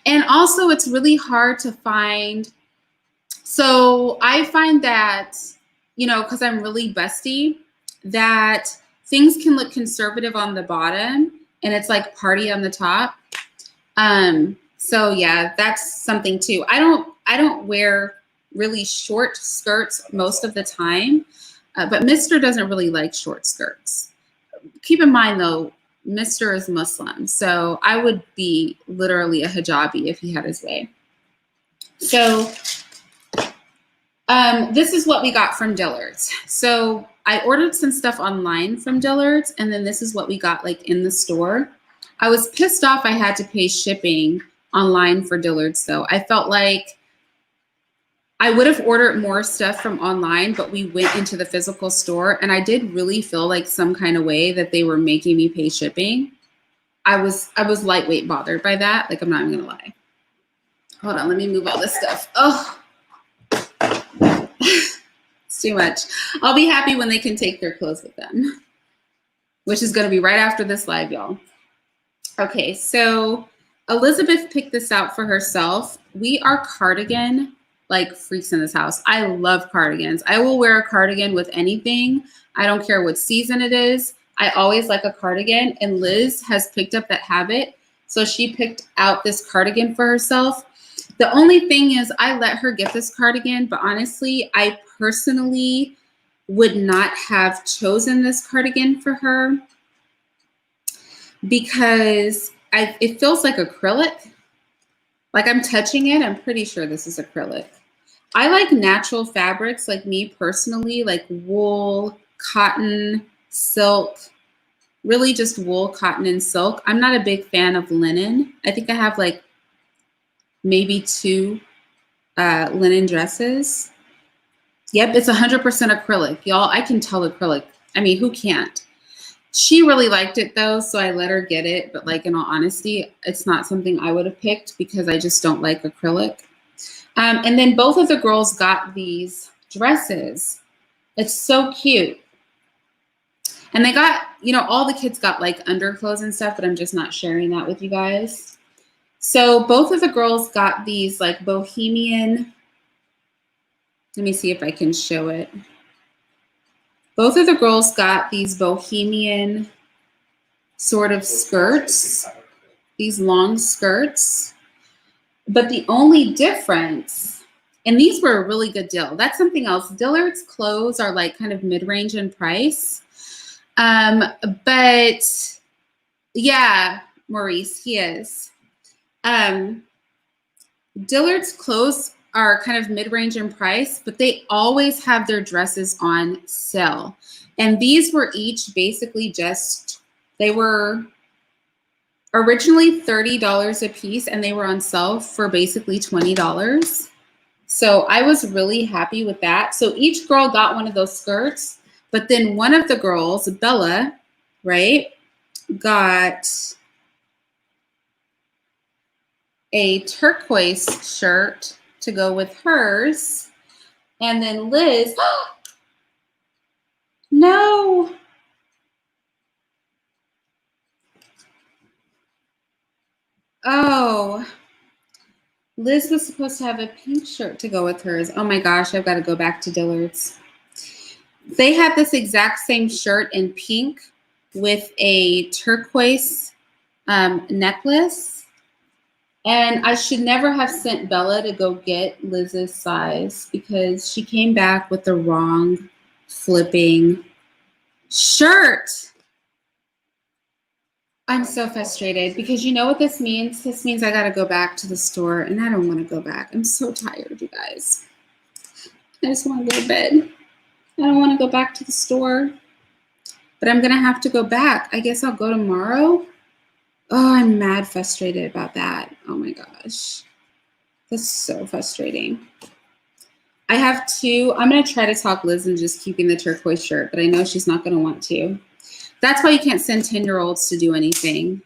And also it's really hard to find. So I find that, you know, because I'm really busty, that things can look conservative on the bottom and it's like party on the top. So yeah, that's something too. I don't wear really short skirts most of the time, but Mr. doesn't really like short skirts. Keep in mind though, Mr. is Muslim, so I would be literally a hijabi if he had his way. So This is what we got from Dillard's. So I ordered some stuff online from Dillard's, and then this is what we got like in the store. I was pissed off I had to pay shipping online for Dillard's though. I felt like I would have ordered more stuff from online, but we went into the physical store and I did really feel like some kind of way that they were making me pay shipping. I was lightweight bothered by that. Like, I'm not even gonna lie. Hold on, let me move all this stuff. Oh, it's too much. I'll be happy when they can take their clothes with them, which is gonna be right after this live, y'all. Okay, so Elizabeth picked this out for herself. We are cardigan like freaks in this house. I love cardigans. I will wear a cardigan with anything. I don't care what season it is. I always like a cardigan, and Liz has picked up that habit. So she picked out this cardigan for herself. The only thing is I let her get this cardigan, but honestly, I personally would not have chosen this cardigan for her because it feels like acrylic. Like I'm touching it, I'm pretty sure this is acrylic. I like natural fabrics, like me personally, like wool, cotton, silk, really just wool, cotton, and silk. I'm not a big fan of linen. I think I have like maybe 2 linen dresses. Yep, it's 100% acrylic. Y'all, I can tell acrylic. I mean, who can't? She really liked it though, so I let her get it. But like in all honesty, it's not something I would have picked because I just don't like acrylic. And then both of the girls got these dresses. It's so cute. And they got, you know, all the kids got like underclothes and stuff, but I'm just not sharing that with you guys. So both of the girls got these like bohemian, let me see if I can show it. Both of the girls got these bohemian sort of skirts, these long skirts. But the only difference, and these were a really good deal. That's something else. Dillard's clothes are like kind of mid-range in price. But yeah, Maurice, he is. Dillard's clothes are kind of mid-range in price, but they always have their dresses on sale. And these were each basically just, they were originally $30 a piece and they were on sale for basically $20. So I was really happy with that. So each girl got one of those skirts, but then one of the girls, Bella, right, got a turquoise shirt to go with hers. And then Liz, no. Oh, Liz was supposed to have a pink shirt to go with hers. Oh my gosh, I've got to go back to Dillard's. They had this exact same shirt in pink with a turquoise necklace. And I should never have sent Bella to go get Liz's size because she came back with the wrong flipping shirt. I'm so frustrated because you know what this means? This means I got to go back to the store and I don't want to go back. I'm so tired, you guys. I just want to go to bed. I don't want to go back to the store, but I'm going to have to go back. I guess I'll go tomorrow. Oh, I'm mad frustrated about that. Oh my gosh. That's so frustrating. I have 2. I'm going to try to talk Liz into just keeping the turquoise shirt, but I know she's not going to want to. That's why you can't send 10-year-olds to do anything.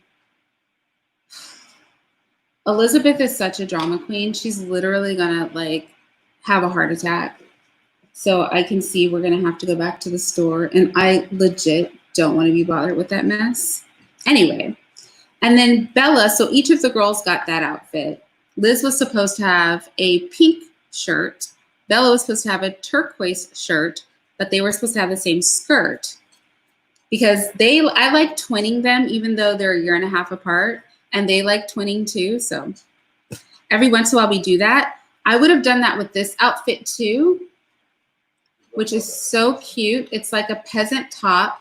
Elizabeth is such a drama queen. She's literally going to like have a heart attack. So I can see we're going to have to go back to the store. And I legit don't want to be bothered with that mess. Anyway. And then Bella, so each of the girls got that outfit. Liz was supposed to have a pink shirt. Bella was supposed to have a turquoise shirt, but they were supposed to have the same skirt. Because I like twinning them, even though they're 1.5 years apart, and they like twinning too. So every once in a while we do that. I would have done that with this outfit too, which is so cute. It's like a peasant top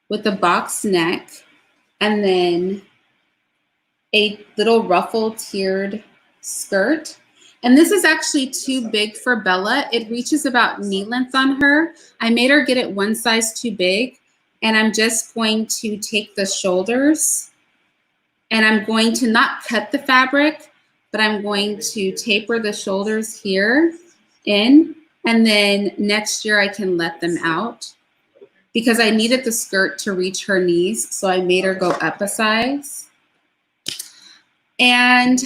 with a box neck, and then a little ruffle tiered skirt. And this is actually too big for Bella. It reaches about knee length on her. I made her get it one size too big. And I'm just going to take the shoulders and I'm going to not cut the fabric, but I'm going to taper the shoulders here in. And then next year I can let them out because I needed the skirt to reach her knees. So I made her go up a size. And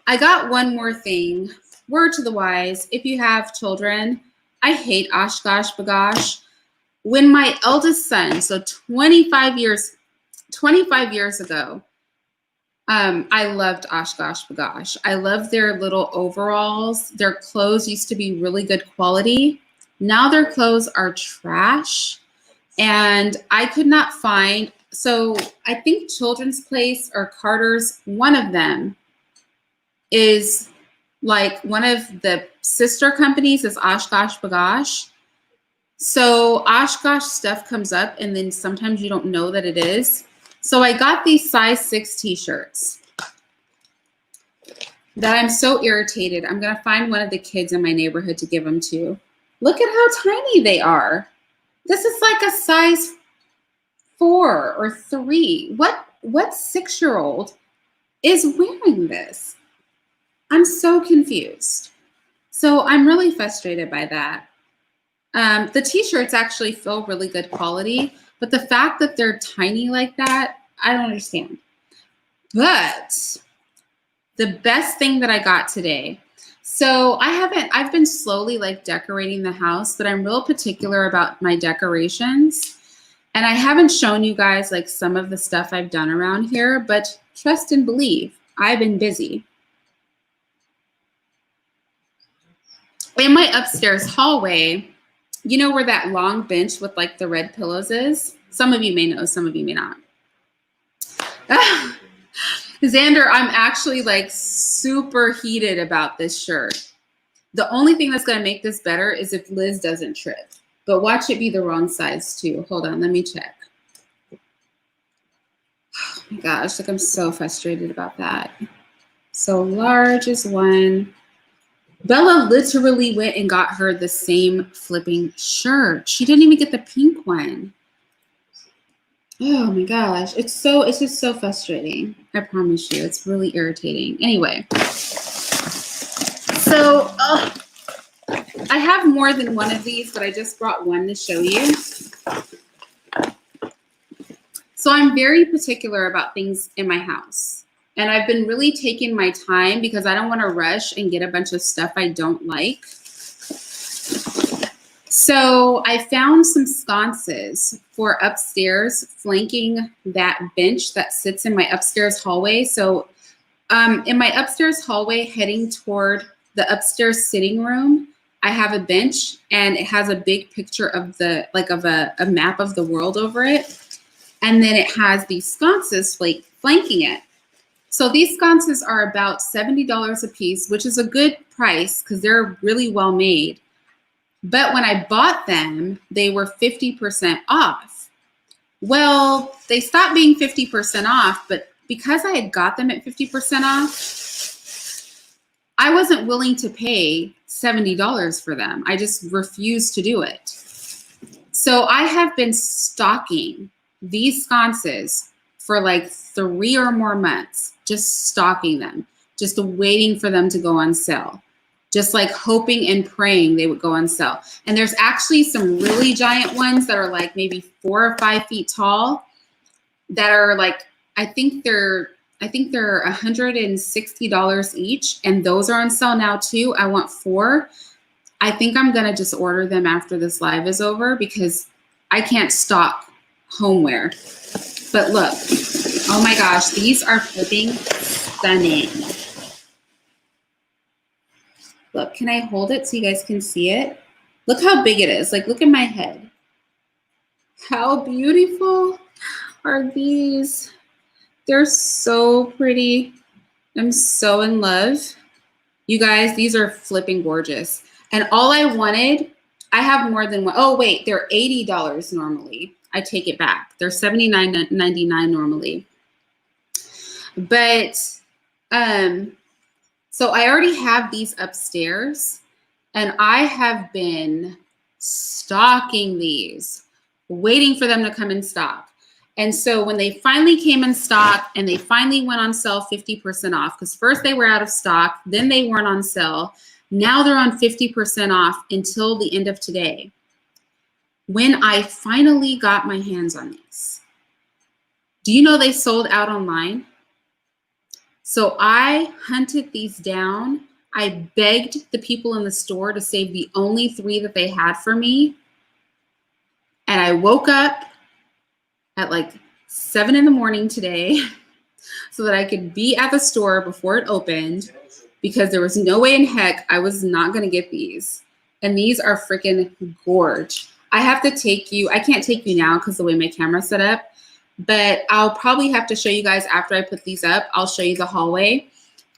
I got one more thing. Word to the wise, if you have children, I hate Oshkosh Bagosh. When my eldest son, so 25 years ago, I loved Oshkosh Bagosh. I loved their little overalls. Their clothes used to be really good quality. Now their clothes are trash. And I could not find, so I think Children's Place or Carter's, one of them is like one of the sister companies is Oshkosh Bagosh. So Oshkosh stuff comes up and then sometimes you don't know that it is. So I got these size 6 t-shirts that I'm so irritated. I'm gonna find one of the kids in my neighborhood to give them to. Look at how tiny they are. This is like a size 4 or 3. What 6-year-old is wearing this? I'm so confused. So I'm really frustrated by that. The t-shirts actually feel really good quality, but the fact that they're tiny like that, I don't understand. But the best thing that I got today, so I've been slowly like decorating the house, but I'm real particular about my decorations. And I haven't shown you guys like some of the stuff I've done around here, but trust and believe, I've been busy. In my upstairs hallway, you know where that long bench with like the red pillows is? Some of you may know, some of you may not. Xander, I'm actually like super heated about this shirt. The only thing that's gonna make this better is if Liz doesn't trip. But watch it be the wrong size too. Hold on, let me check. Oh my gosh, like I'm so frustrated about that. So large is 1. Bella literally went and got her the same flipping shirt. She didn't even get the pink one. Oh my gosh, it's just so frustrating. I promise you, it's really irritating. Anyway, so I have more than one of these, but I just brought one to show you. So I'm very particular about things in my house. And I've been really taking my time because I don't want to rush and get a bunch of stuff I don't like. So I found some sconces for upstairs flanking that bench that sits in my upstairs hallway. So in my upstairs hallway heading toward the upstairs sitting room, I have a bench and it has a big picture of the a map of the world over it. And then it has these sconces flanking it. So these sconces are about $70 a piece, which is a good price because they're really well made. But when I bought them, they were 50% off. Well, they stopped being 50% off, but because I had got them at 50% off, I wasn't willing to pay $70 for them. I just refused to do it. So I have been stocking these sconces for like 3 or more months, just stocking them, just waiting for them to go on sale, just like hoping and praying they would go on sale. And there's actually some really giant ones that are like maybe 4 or 5 feet tall that are like, I think they're $160 each. And those are on sale now too. I want 4. I think I'm gonna just order them after this live is over because I can't stock homeware. But look, oh my gosh, these are flipping stunning. Look, can I hold it so you guys can see it? Look how big it is. Like, look at my head. How beautiful are these? They're so pretty. I'm so in love. You guys, these are flipping gorgeous. And all I wanted, I have more than one. Oh, wait, they're $80 normally. I take it back. They're $79.99 normally. But So I already have these upstairs, and I have been stocking these, waiting for them to come in stock. And so when they finally came in stock and they finally went on sale 50% off, because first they were out of stock, then they weren't on sale. Now they're on 50% off until the end of today. When I finally got my hands on these, do you know they sold out online? So I hunted these down. I begged the people in the store to save the only 3 that they had for me. And I woke up at like 7 in the morning today so that I could be at the store before it opened, because there was no way in heck I was not going to get these. And these are freaking gorge. I have to take you, I can't take you now because the way my camera's set up, but I'll probably have to show you guys after I put these up. I'll show you the hallway.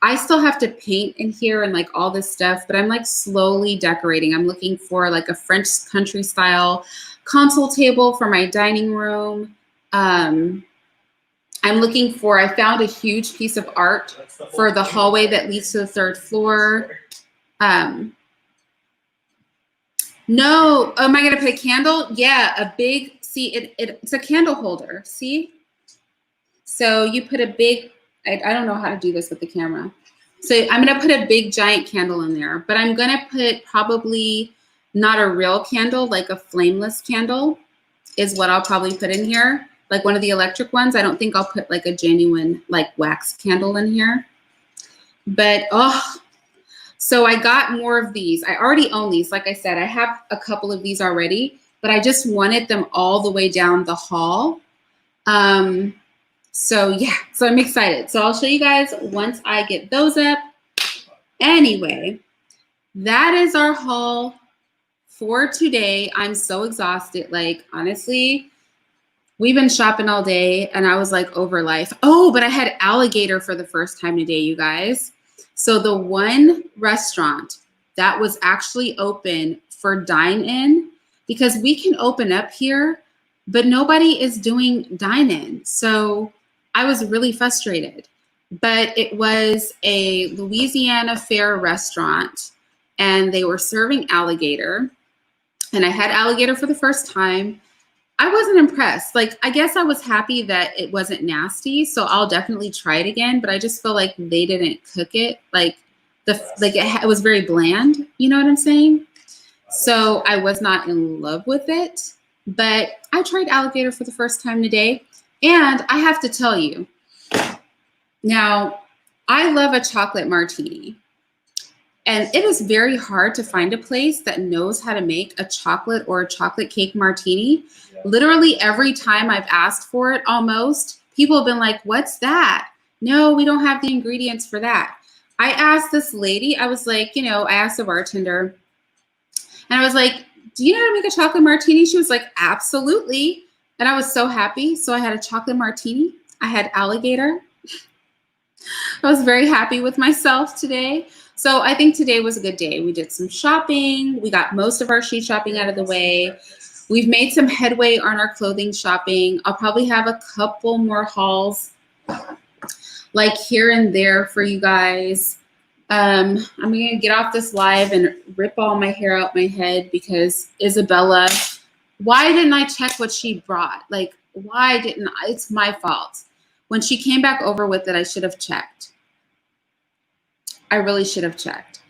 I still have to paint in here and like all this stuff, but I'm like slowly decorating. I'm looking for like a French country style console table for my dining room. I'm looking for, I found a huge piece of art for the hallway that leads to the 3rd floor. No, am I gonna put a candle? Yeah, a big, see, it's a candle holder, see? So you put a big, I don't know how to do this with the camera. So I'm gonna put a big giant candle in there, but I'm gonna put probably not a real candle, like a flameless candle is what I'll probably put in here. Like one of the electric ones. I don't think I'll put like a genuine like wax candle in here. But oh, so I got more of these. I already own these. Like I said, I have a couple of these already, but I just wanted them all the way down the hall. So yeah, so I'm excited. So I'll show you guys once I get those up. Anyway, that is our haul for today. I'm so exhausted. Like honestly, we've been shopping all day and I was like over life. Oh, but I had alligator for the first time today, you guys. So the one restaurant that was actually open for dine-in, because we can open up here, but nobody is doing dine-in. So I was really frustrated. But it was a Louisiana Fair restaurant and they were serving alligator. And I had alligator for the first time. I wasn't impressed. Like, I guess I was happy that it wasn't nasty, so I'll definitely try it again, but I just feel like they didn't cook it. Like, it was very bland, you know what I'm saying? So I was not in love with it, but I tried alligator for the first time today, and I have to tell you, now, I love a chocolate martini. And it is very hard to find a place that knows how to make a chocolate or a chocolate cake martini. Yeah. Literally every time I've asked for it, almost, people have been like, what's that? No, we don't have the ingredients for that. I asked this lady, I was like, I asked the bartender, and I was like, do you know how to make a chocolate martini? She was like, absolutely. And I was so happy. So I had a chocolate martini. I had alligator. I was very happy with myself today. So I think today was a good day. We did some shopping. We got most of our shoe shopping out of the way. We've made some headway on our clothing shopping. I'll probably have a couple more hauls like here and there for you guys. I'm going to get off this live and rip all my hair out my head because Isabella, why didn't I check what she brought? Like, why didn't I? It's my fault. When she came back over with it, I should have checked. I really should have checked.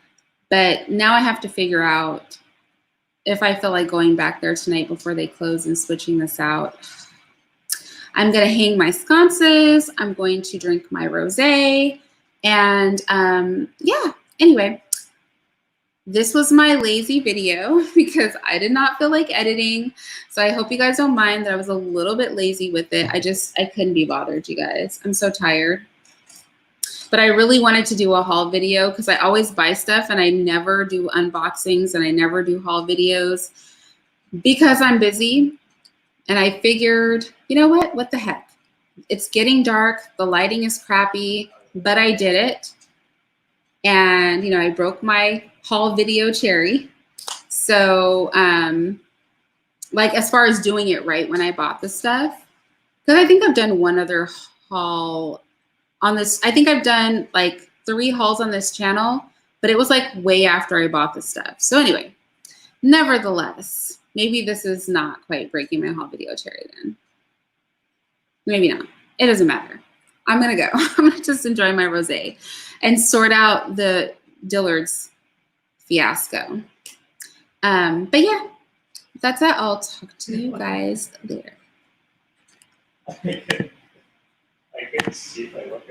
But now I have to figure out if I feel like going back there tonight before they close and switching this out. I'm going to hang my sconces. I'm going to drink my rosé. And yeah, anyway, this was my lazy video because I did not feel like editing. So I hope you guys don't mind that I was a little bit lazy with it. I couldn't be bothered, you guys. I'm so tired. But I really wanted to do a haul video because I always buy stuff and I never do unboxings and I never do haul videos because I'm busy. And I figured, you know what? What the heck? It's getting dark. The lighting is crappy, but I did it. And, I broke my haul video cherry. So, like as far as doing it right when I bought the stuff, because I think I've done one other haul on this. I think I've done like 3 hauls on this channel, but it was like way after I bought the stuff. So anyway, nevertheless, maybe this is not quite breaking my haul video cherry then. Maybe not. It doesn't matter. I'm going to go. I'm going to just enjoy my rosé and sort out the Dillard's fiasco. But yeah, that's it. I'll talk to you guys later. I can see if I look